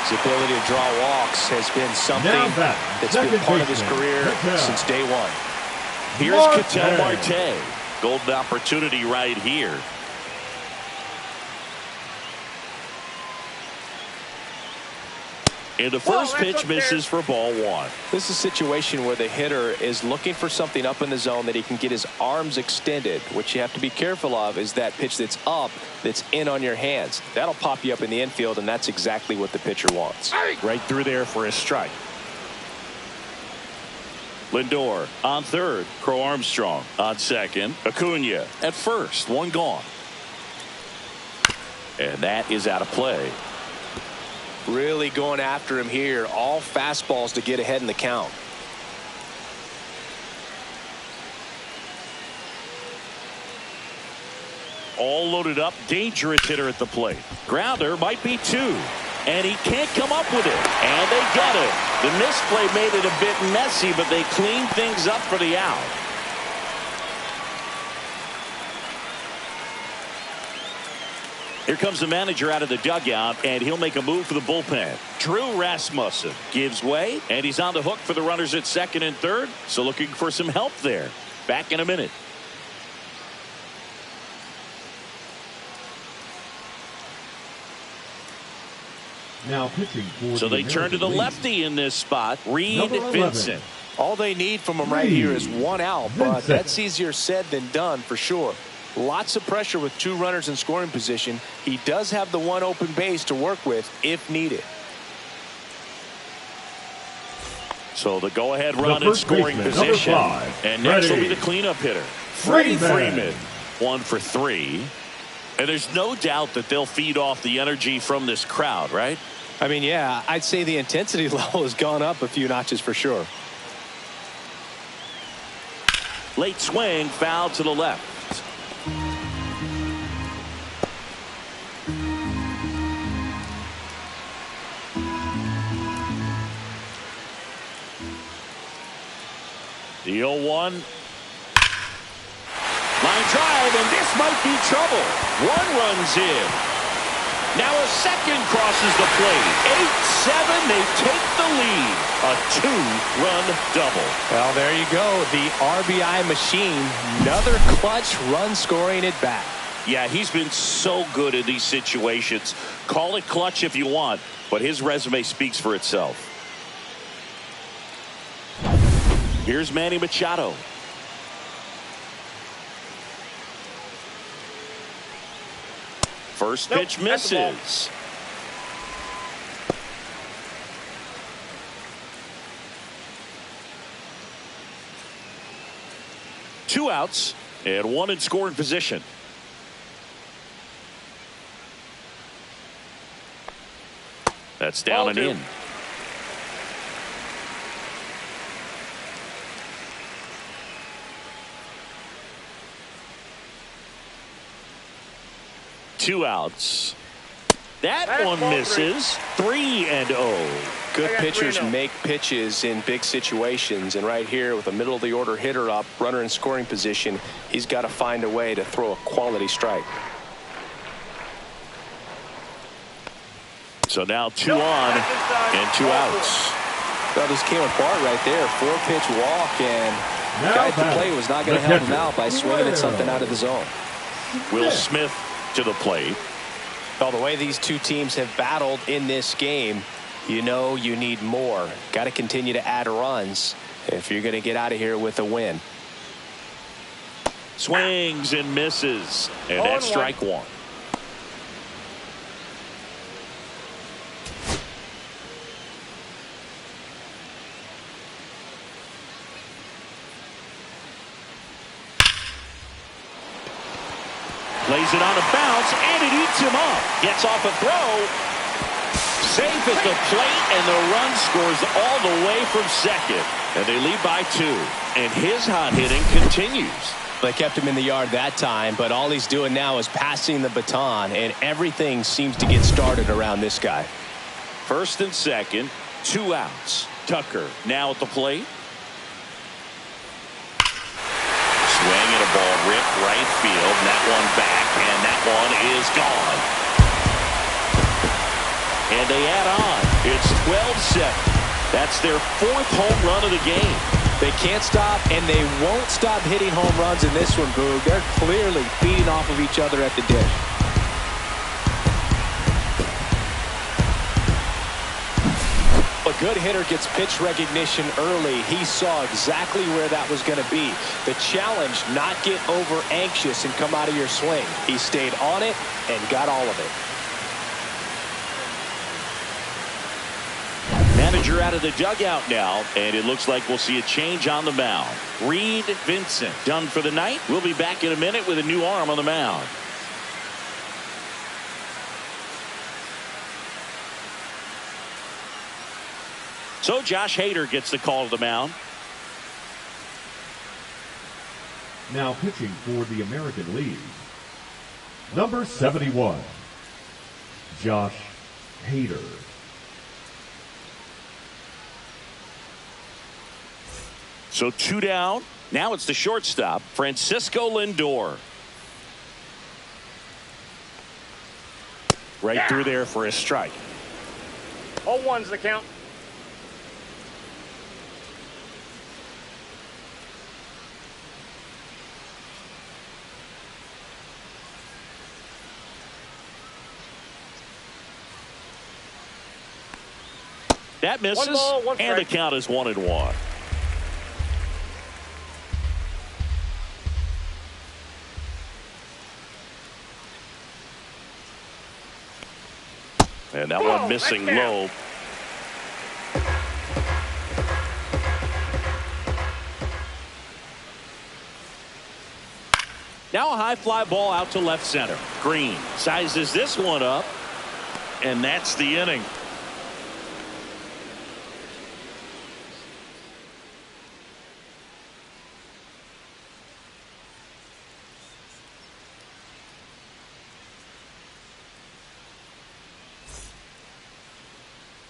His ability to draw walks has been something that's been part of his career since day one. Here's Ketel Marte. Golden opportunity right here. And the first pitch misses for ball one. This is a situation where the hitter is looking for something up in the zone that he can get his arms extended. What you have to be careful of is that pitch that's up, that's in on your hands. That'll pop you up in the infield, and that's exactly what the pitcher wants. Right through there for a strike. Lindor on third. Crow Armstrong on second. Acuna at first. One gone. And that is out of play. Really going after him here. All fastballs to get ahead in the count. All loaded up. Dangerous hitter at the plate. Grounder might be two. And he can't come up with it. And they got it. The misplay made it a bit messy, but they cleaned things up for the out. Here comes the manager out of the dugout, and he'll make a move for the bullpen. Drew Rasmussen gives way, and he's on the hook for the runners at second and third. So looking for some help there. Back in a minute. Now pitching for so they turn to the lefty in this spot, Reed Vincent. All they need from him right here is one out, but that's easier said than done for sure. Lots of pressure with two runners in scoring position. He does have the one open base to work with if needed. So the go-ahead run in scoring position. And next will be the cleanup hitter, Freddie Freeman. 1 for 3. And there's no doubt that they'll feed off the energy from this crowd, right? I mean, yeah, I'd say the intensity level has gone up a few notches for sure. Late swing, foul to the left. The 0-1. Line drive, and this might be trouble. One runs in. Now a second crosses the plate. 8-7, they take the lead. A 2-run double. Well, there you go. The RBI machine. Another clutch run scoring at bat. Yeah, he's been so good in these situations. Call it clutch if you want, but his resume speaks for itself. Here's Manny Machado. First pitch misses. Two outs and one in scoring position. That's down and in. Two outs. That one misses. 3-0. Good pitchers make pitches in big situations, and right here with a middle of the order hitter up, runner in scoring position, he's got to find a way to throw a quality strike. So now 2 on and 2 outs. Well, this came apart right there. 4-pitch walk, and the guy at the plate was not going to help him out by swinging at something out of the zone. Will Smith to the plate. Well, the way these two teams have battled in this game, you know you need more. Got to continue to add runs if you're going to get out of here with a win. Swings and misses, and that's strike one. Lays it on a bounce, and it eats him up. Gets off a throw. Safe at the plate, and the run scores all the way from second. And they lead by 2. And his hot hitting continues. They kept him in the yard that time, but all he's doing now is passing the baton, and everything seems to get started around this guy. First and second, 2 outs. Tucker now at the plate. Swing and a ball ripped right field. And that one back, and that one is gone. And they add on. It's 12-7. That's their 4th home run of the game. They can't stop, and they won't stop hitting home runs in this one, Boog. They're clearly feeding off of each other at the dish. A good hitter gets pitch recognition early. He saw exactly where that was going to be. The challenge, not get over anxious and come out of your swing. He stayed on it and got all of it. Manager out of the dugout now, and it looks like we'll see a change on the mound. Reed Vincent done for the night. We'll be back in a minute with a new arm on the mound. So Josh Hader gets the call to the mound. Now pitching for the American League, number 71, Josh Hader. So 2 down. Now it's the shortstop, Francisco Lindor. Right through there for a strike. 0-1's the count. That misses, 1 ball, 1 and the strike. count is 1-1. And that one missing low. Now a high fly ball out to left center. Green sizes this one up, and that's the inning.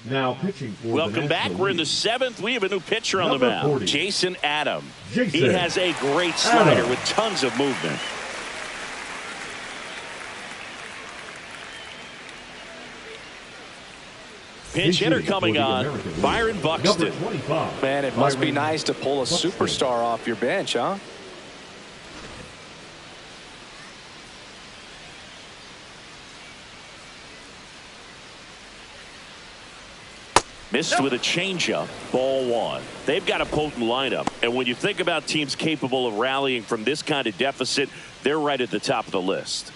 Now pitching for Welcome the back. National We're in the League, 7th. We have a new pitcher on the Number mound. 40. Jason Adam. He Jason has a great slider Adam. with tons of movement. Pinch hitter Pitching coming for the on, American League, Byron Buxton. number 25, Man, it must be Byron nice to pull a Buxton. superstar off your bench, huh? Missed with a changeup, ball 1. They've got a potent lineup, and when you think about teams capable of rallying from this kind of deficit, they're right at the top of the list.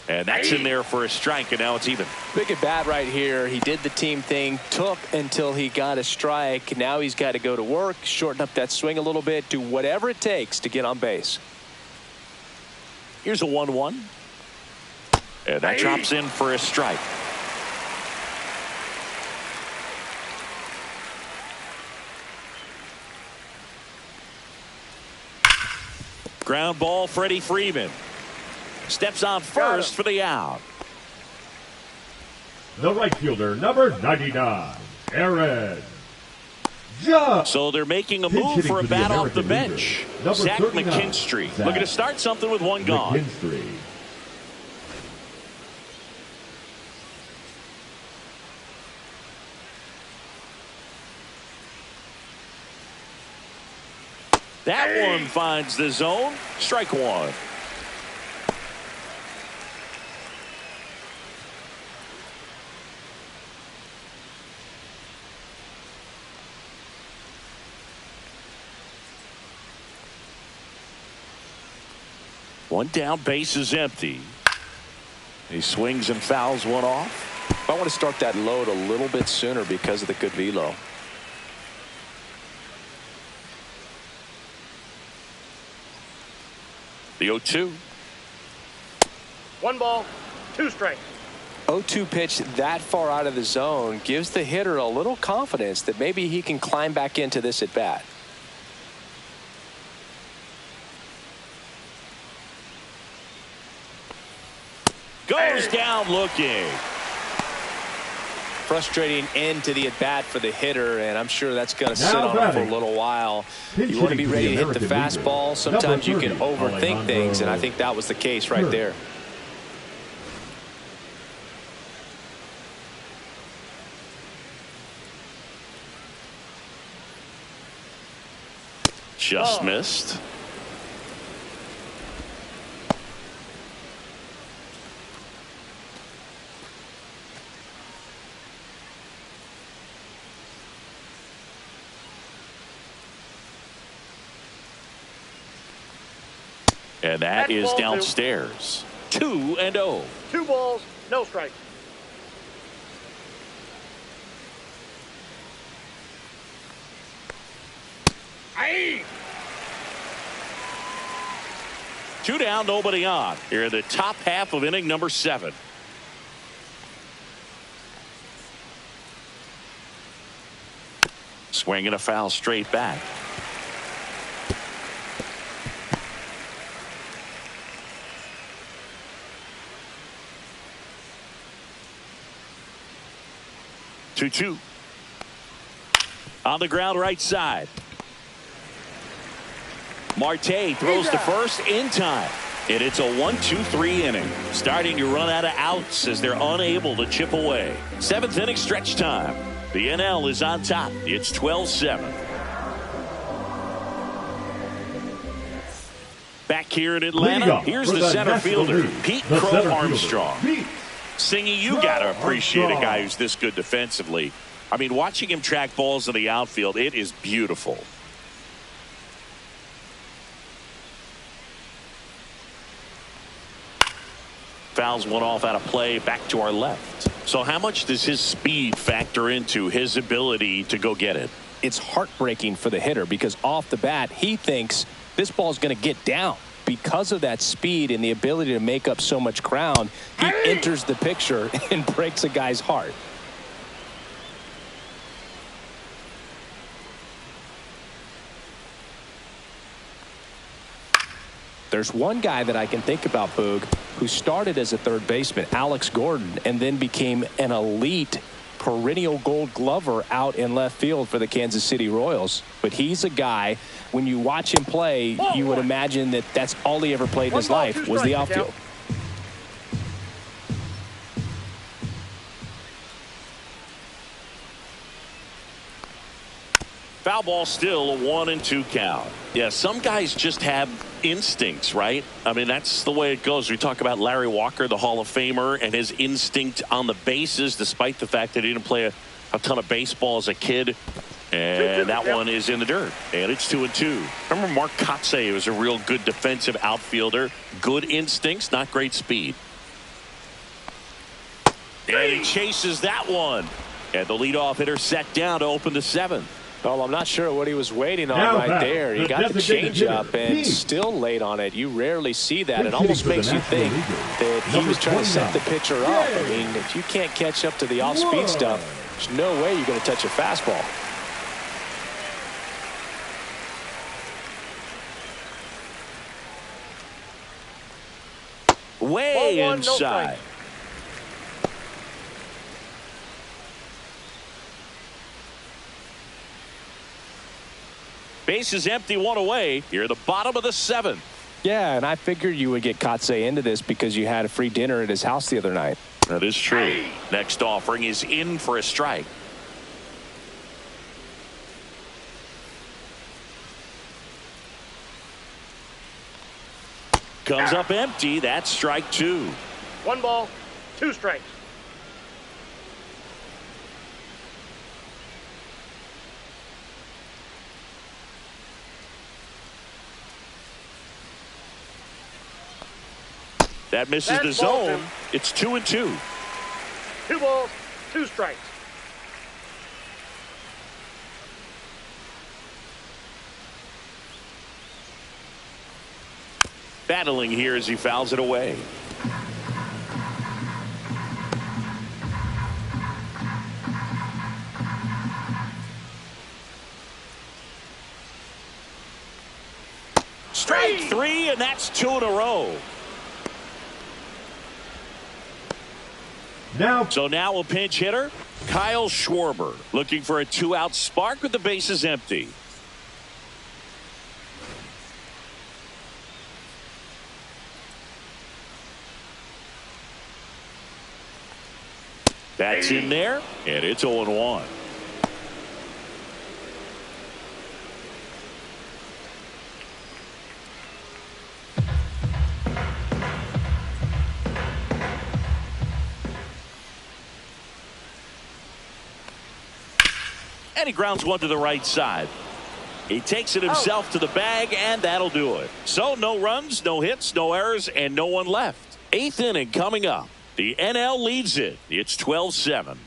And that's in there for a strike, and now it's even. Big at bat right here. He did the team thing, took until he got a strike. Now he's got to go to work, shorten up that swing a little bit, do whatever it takes to get on base. Here's a 1-1. And that drops in for a strike. Ground ball, Freddie Freeman. Steps on first for the out. The right fielder, number 99, Aaron Judge. So they're making a Pinch move hitting for a for the bat off the American bench. leader, number Zach 39, McKinstry Zach looking to start something with 1 gone. McKinstry. That one finds the zone. Strike 1. One down, base is empty. He swings and fouls one off. I want to start that load a little bit sooner because of the good velo. The 0-2. 1 ball, 2 strikes. 0-2 pitch that far out of the zone gives the hitter a little confidence that maybe he can climb back into this at bat. Goes down looking. Frustrating end to the at bat for the hitter, and I'm sure that's going to sit on him for a little while. You want to be ready to hit the fastball. Sometimes you can overthink things, and I think that was the case right there. Just missed. And that is downstairs. 2-0. 2 balls, no strikes. Aye. 2 down, nobody on. Here in the top half of inning number 7. Swinging a foul straight back. Two. On the ground right side. Marte throws to first in time. And it's a 1-2-3 inning. Starting to run out of outs as they're unable to chip away. 7th inning stretch time. The NL is on top. It's 12-7. Back here in Atlanta, here's the center fielder, Pete Crow Armstrong. Singy, you got to appreciate a guy who's this good defensively. I mean, watching him track balls in the outfield, it is beautiful. Fouls one off out of play, back to our left. So how much does his speed factor into his ability to go get it? It's heartbreaking for the hitter because off the bat, he thinks this ball's going to get down. Because of that speed and the ability to make up so much ground, he enters the picture and breaks a guy's heart. There's one guy that I can think about, Boog, who started as a third baseman, Alex Gordon, and then became an elite perennial gold glover out in left field for the Kansas City Royals. But he's a guy, when you watch him play, you would imagine that that's all he ever played in his life was the outfield. Foul ball, still a 1-2 count. Yeah, some guys just have instincts, right? I mean, that's the way it goes. We talk about Larry Walker, the Hall of Famer, and his instinct on the bases, despite the fact that he didn't play a ton of baseball as a kid. And that one is in the dirt. And it's 2-2. Remember Mark Kotsay was a real good defensive outfielder. Good instincts, not great speed. And he chases that one. And the leadoff hitter set down to open the 7th. Well, I'm not sure what he was waiting on right there. He got the changeup and still late on it. You rarely see that. It almost makes you think that he was trying to set the pitcher up. I mean, if you can't catch up to the off-speed stuff, there's no way you're going to touch a fastball. Way inside. Base is empty, 1 away. Here at the bottom of the 7th. Yeah, and I figured you would get Kotsay into this because you had a free dinner at his house the other night. That is true. Next offering is in for a strike. Comes up empty. That's strike 2. 1 ball, 2 strikes. That misses the zone. It's 2-2. 2 balls, 2 strikes. Battling here as he fouls it away. and that's 2 in a row. So now a pinch hitter, Kyle Schwarber, looking for a 2-out spark with the bases empty. That's in there, and it's 0-1. And he grounds one to the right side. He takes it himself to the bag, and that'll do it. So no runs, no hits, no errors, and no one left. 8th inning coming up. The NL leads it. It's 12-7.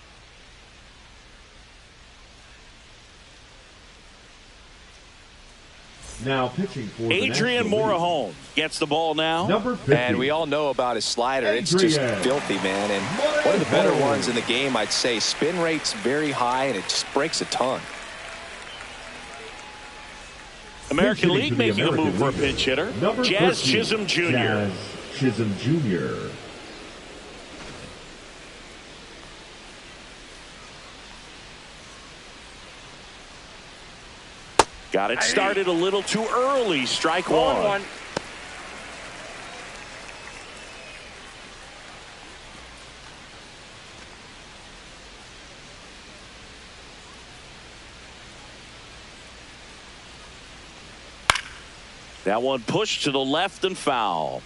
Now pitching for Adrian Morejon gets the ball now. Number 50. And we all know about his slider. It's just filthy, man. And one of the better ones in the game, I'd say. Spin rate's very high, and it just breaks a ton. American League making a move for a pinch hitter. Jazz Chisholm Jr. Jazz Chisholm Jr. Got it started a little too early. Strike one. That one pushed to the left and foul.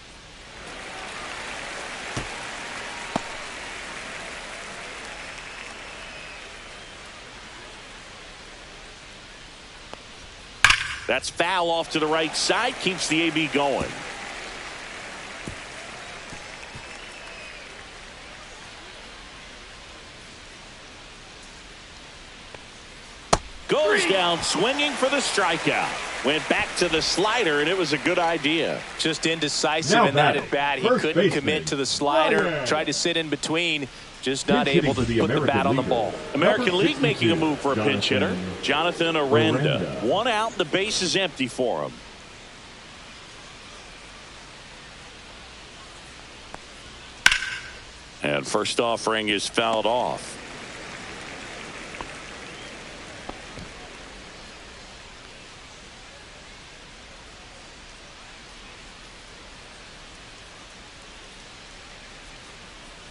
That's foul off to the right side. Keeps the AB going. Goes down swinging for the strikeout. Went back to the slider, and it was a good idea. Just indecisive in that at bat. He couldn't commit to the slider. Tried to sit in between. Just not able to put the bat on the ball. American League making a move for a pinch hitter. Jonathan Aranda. 1 out, and the base is empty for him. And first offering is fouled off.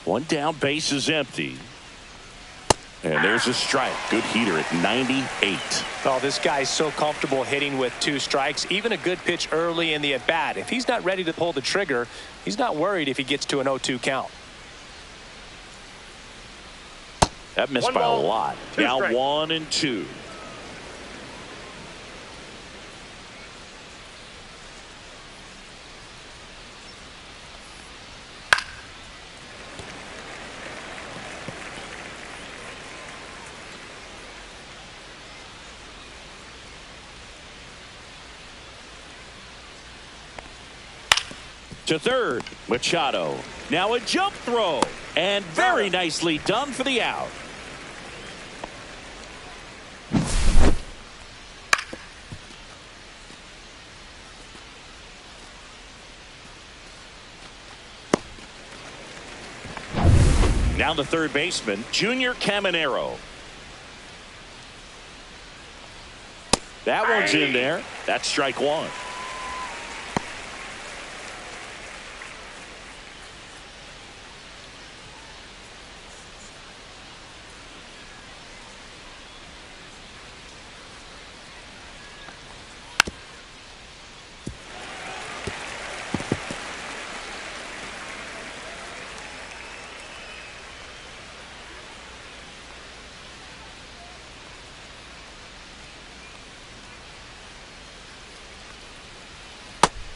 One down, base is empty. And there's a strike. Good heater at 98. Oh, this guy's so comfortable hitting with 2 strikes. Even a good pitch early in the at-bat. If he's not ready to pull the trigger, he's not worried if he gets to an 0-2 count. That missed by a lot. Now 1-2. To third, Machado. Now a jump throw, and very nicely done for the out. Down to third baseman, Junior Caminero. That one's in there. That's strike one.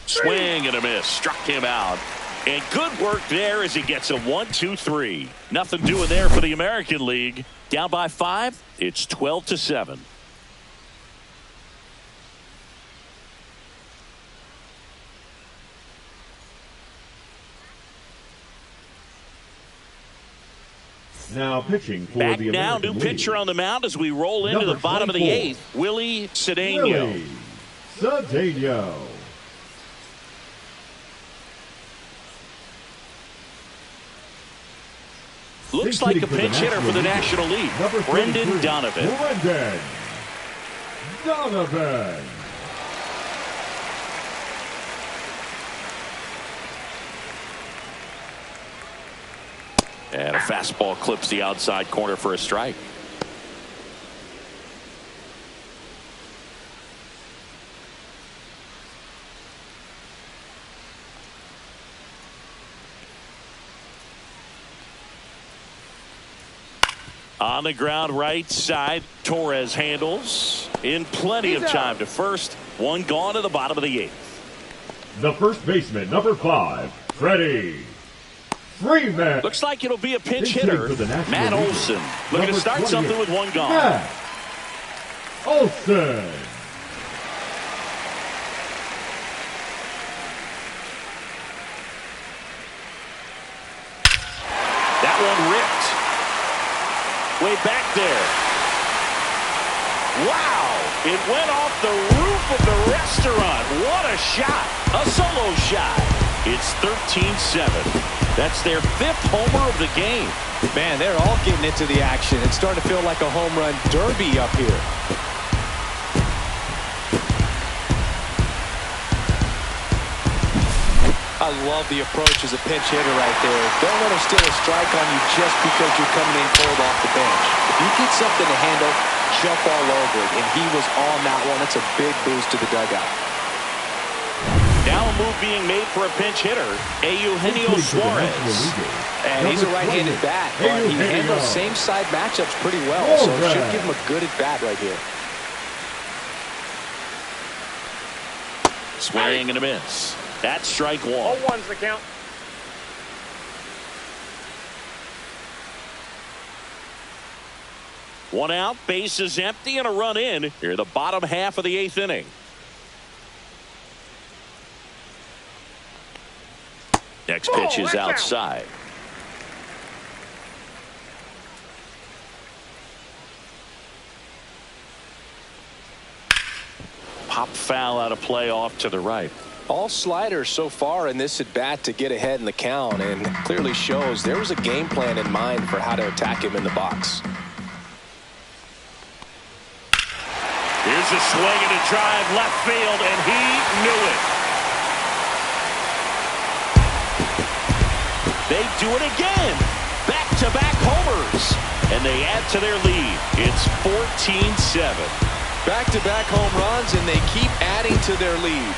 Swing and a miss. Struck him out. And good work there as he gets a 1-2-3. Nothing doing there for the American League. Down by 5. It's 12-7. Now pitching for back the now, American new League. pitcher on the mound as we roll into Number the bottom 24. of the 8th. Willie Cedeno. Willie Cedeno. Looks like a pinch hitter for the National League, Brendan Donovan. Brendan Donovan. And a fastball clips the outside corner for a strike. On the ground right side, Torres handles in plenty of time to first. One gone to the bottom of the eighth. The first baseman, number 5, Freddie Freeman. Looks like it'll be a pinch hitter, Matt Olson. Looking to start something with one gone. Matt Olson. That one ripped. Way back there. Wow! It went off the roof of the restaurant. What a shot. A solo shot. It's 13-7. That's their 5th homer of the game. Man, they're all getting into the action. It's starting to feel like a home run derby up here. I love the approach as a pinch hitter right there. Don't let him steal a strike on you just because you're coming in cold off the bench. If you get something to handle, jump all over it. And he was on that one. That's a big boost to the dugout. Now a move being made for a pinch hitter, Eugenio Suarez. And he's a right-handed bat, but he handles same-side matchups pretty well, so it should give him a good at-bat right here. Swing and a miss. That's strike one. 0-1's the count. One out, base is empty, and a run in. Here, the bottom half of the 8th inning. Next pitch is outside. Pop foul out of play off to the right. All sliders so far in this at-bat to get ahead in the count, and clearly shows there was a game plan in mind for how to attack him in the box. Here's a swing and a drive left field, and he knew it. They do it again. Back-to-back homers, and they add to their lead. It's 14-7. Back-to-back home runs, and they keep adding to their lead.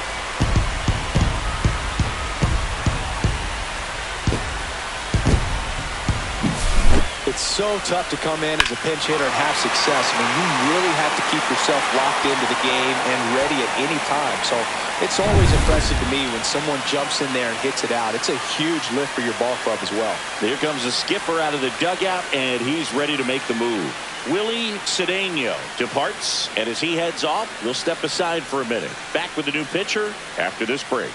It's so tough to come in as a pinch hitter and have success. I mean, you really have to keep yourself locked into the game and ready at any time. So it's always impressive to me when someone jumps in there and hits it out. It's a huge lift for your ball club as well. Here comes the skipper out of the dugout, and he's ready to make the move. Willie Cedeno departs, and as he heads off, we'll step aside for a minute. Back with the new pitcher after this break.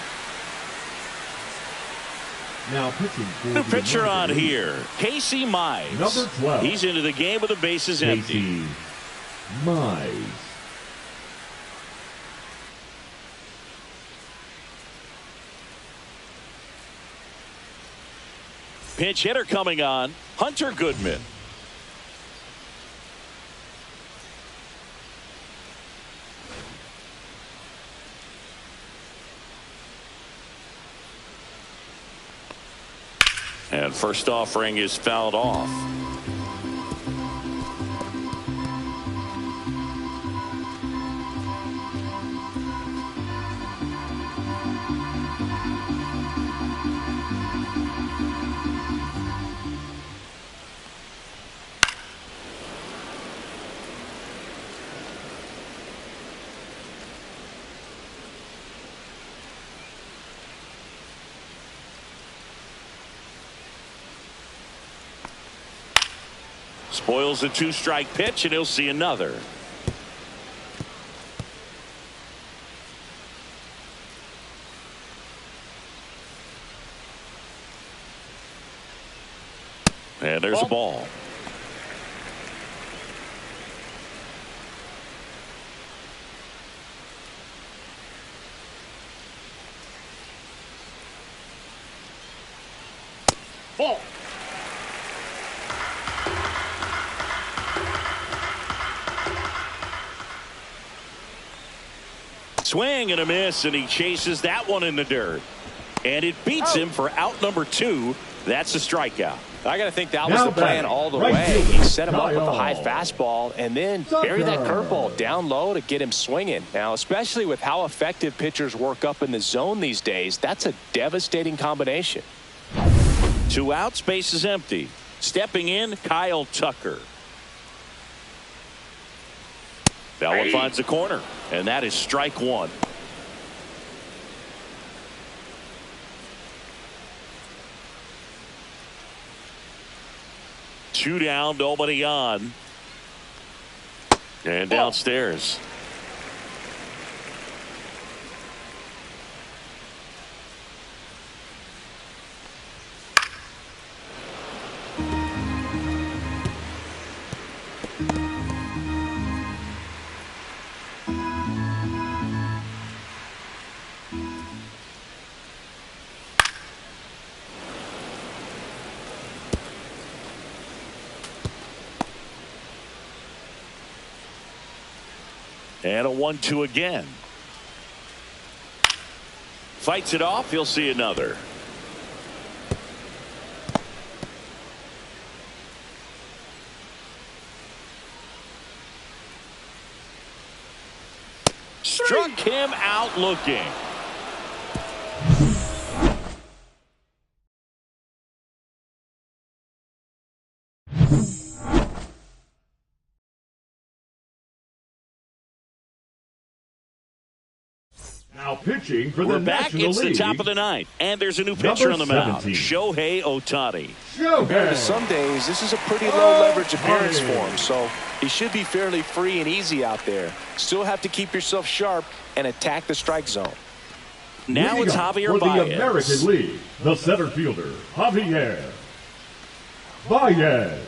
Now pitching for New pitcher on here, Casey Mize. Number 12. He's into the game with the bases empty. Casey Mize. Pinch hitter coming on, Hunter Goodman. And first offering is fouled off. Spoils the 2-strike pitch, and he'll see another. And there's a ball. Ball. Swing and a miss, and he chases that one in the dirt. And it beats him for out number 2. That's a strikeout. I got to think that was the plan all the way. He set him up with a high fastball and then buried that curveball down low to get him swinging. Now, especially with how effective pitchers work up in the zone these days, that's a devastating combination. 2 outs, base is empty. Stepping in, Kyle Tucker. That one finds the corner, and that is strike 1. Two down, nobody on. And downstairs. And a 1-2 again. Fights it off. He'll see another. Struck him out looking. Now pitching for We're the back. National It's League. the top of the ninth, and there's a new pitcher on the mound, 17. Shohei Ohtani. Compared to some days, this is a pretty low leverage appearance for him, so he should be fairly free and easy out there. Still have to keep yourself sharp and attack the strike zone. Now it's Javier for Baez. the American League, the center fielder, Javier Baez.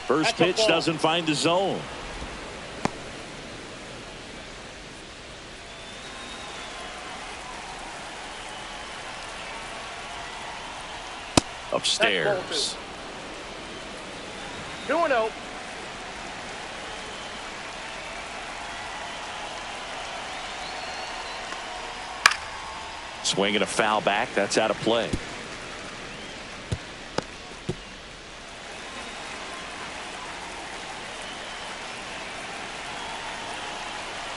First pitch doesn't find the zone. Upstairs. 2-0. Swing and a foul back. That's out of play.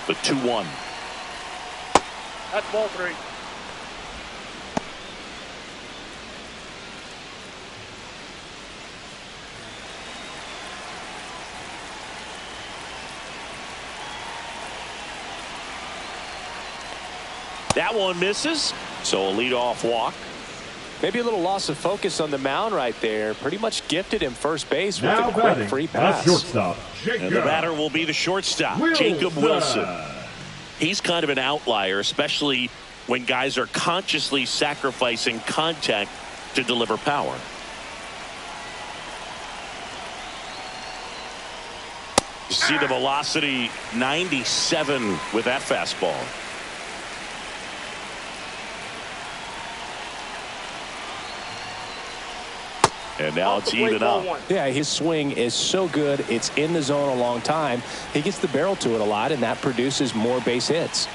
The 2-1. That's ball 3. That one misses. So a leadoff walk. Maybe a little loss of focus on the mound right there. Pretty much gifted him first base with Now a quick batting, free the pass. shortstop, And the batter will be the shortstop, Jacob Wilson. He's kind of an outlier, especially when guys are consciously sacrificing contact to deliver power. You see the velocity 97 with that fastball. And now it's even up. Yeah, his swing is so good. It's in the zone a long time. He gets the barrel to it a lot, and that produces more base hits.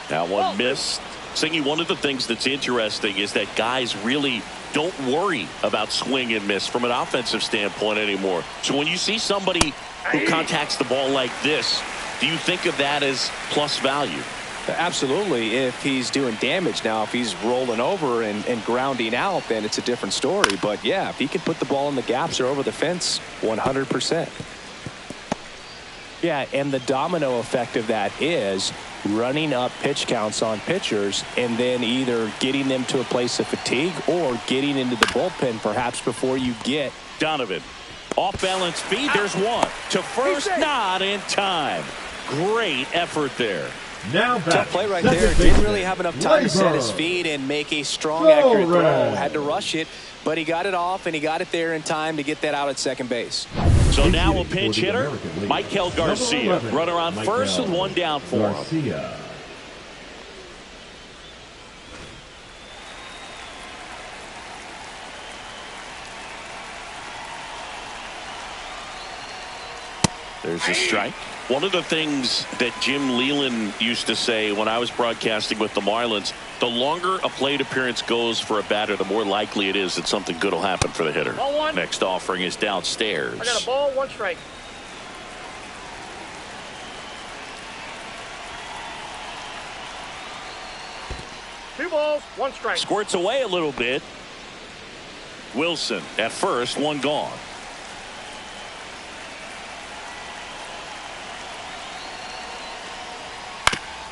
That one missed. Singy, one of the things that's interesting is that guys really don't worry about swing and miss from an offensive standpoint anymore. So when you see somebody who contacts the ball like this, do you think of that as plus value? Absolutely, if he's doing damage. Now, if he's rolling over and grounding out, then it's a different story. But, yeah, if he can put the ball in the gaps or over the fence, 100%. Yeah, and the domino effect of that is running up pitch counts on pitchers and then either getting them to a place of fatigue or getting into the bullpen perhaps before you get. Donovan, off-balance feed, there's one. To first, not in time. Great effort there. Now Tough play right there. Didn't really have enough time to set his feet and make a strong, accurate throw. Had to rush it, but he got it off and he got it there in time to get that out at second base. So now a pinch hitter, Michael Garcia. Runner on first with one down for him. There's a strike. One of the things that Jim Leland used to say when I was broadcasting with the Marlins, the longer a plate appearance goes for a batter, the more likely it is that something good will happen for the hitter. Ball one. Next offering is downstairs. I got a ball, 1 strike. Two balls, 1 strike. Squirts away a little bit. Wilson at first, 1 gone.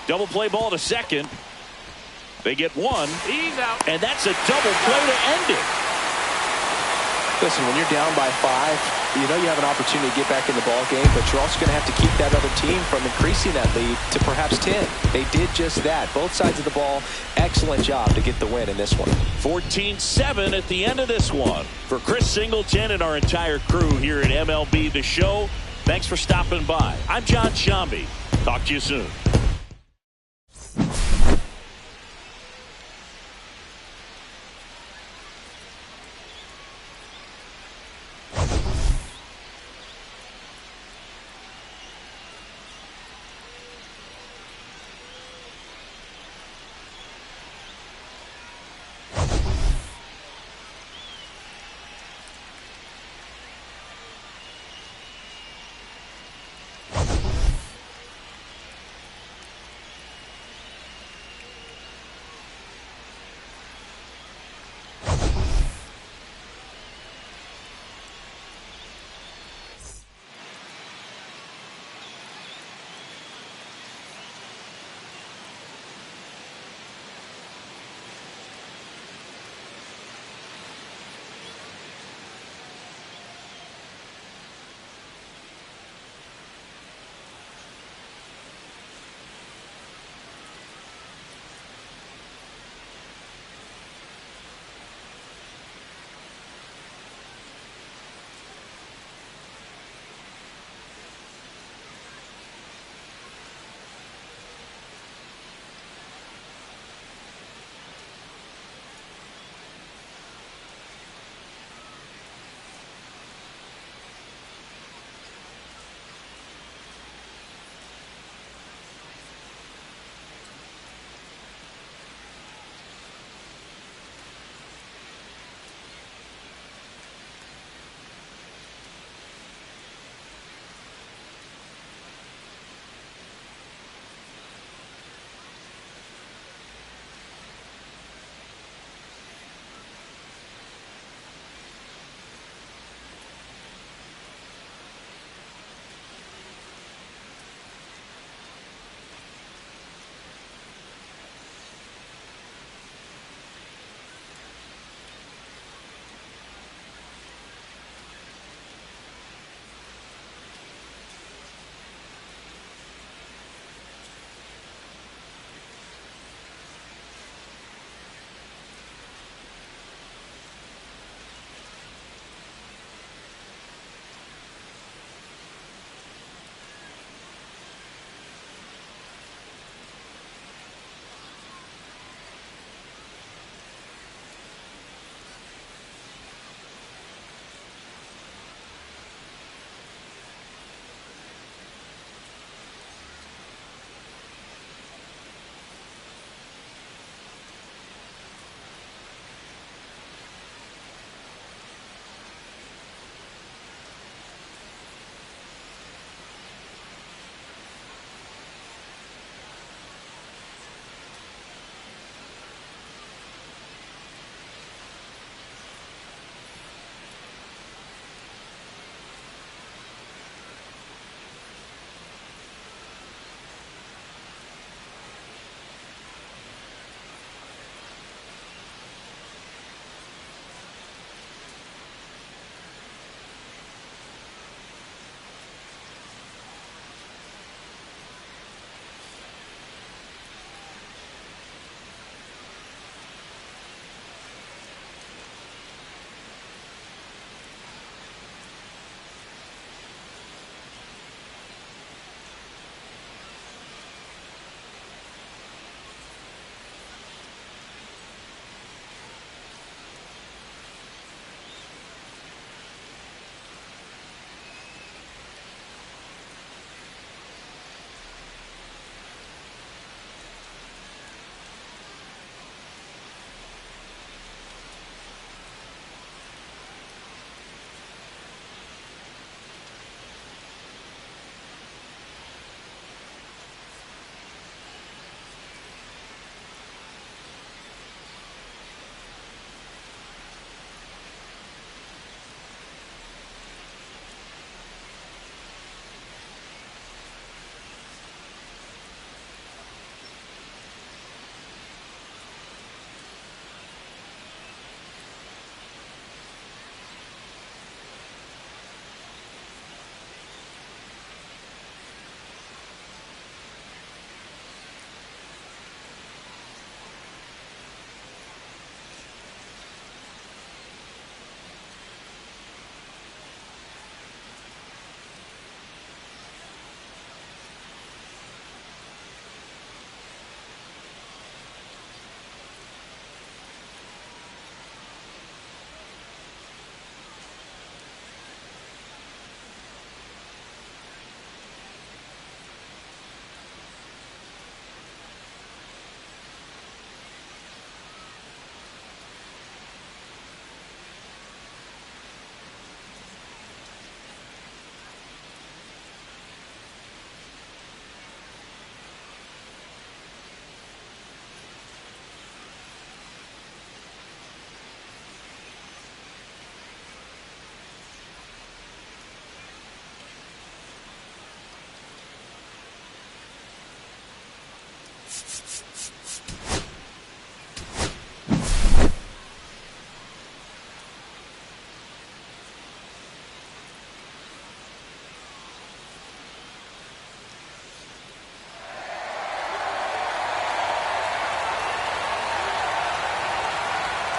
Double play ball to second. They get 1. He's out. And that's a double play to end it. Listen, when you're down by 5, you know you have an opportunity to get back in the ball game, but you're also going to have to keep that other team from increasing that lead to perhaps 10. They did just that. Both sides of the ball, excellent job to get the win in this one. 14-7 at the end of this one. For Chris Singleton and our entire crew here at MLB The Show, thanks for stopping by. I'm John Shambi. Talk to you soon.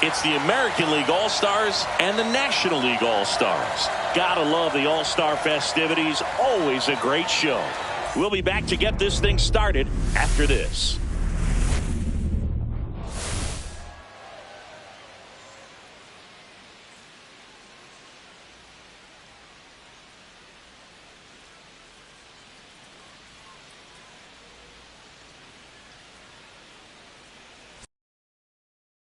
It's the American League All-Stars and the National League All-Stars. Gotta love the All-Star festivities. Always a great show. We'll be back to get this thing started after this.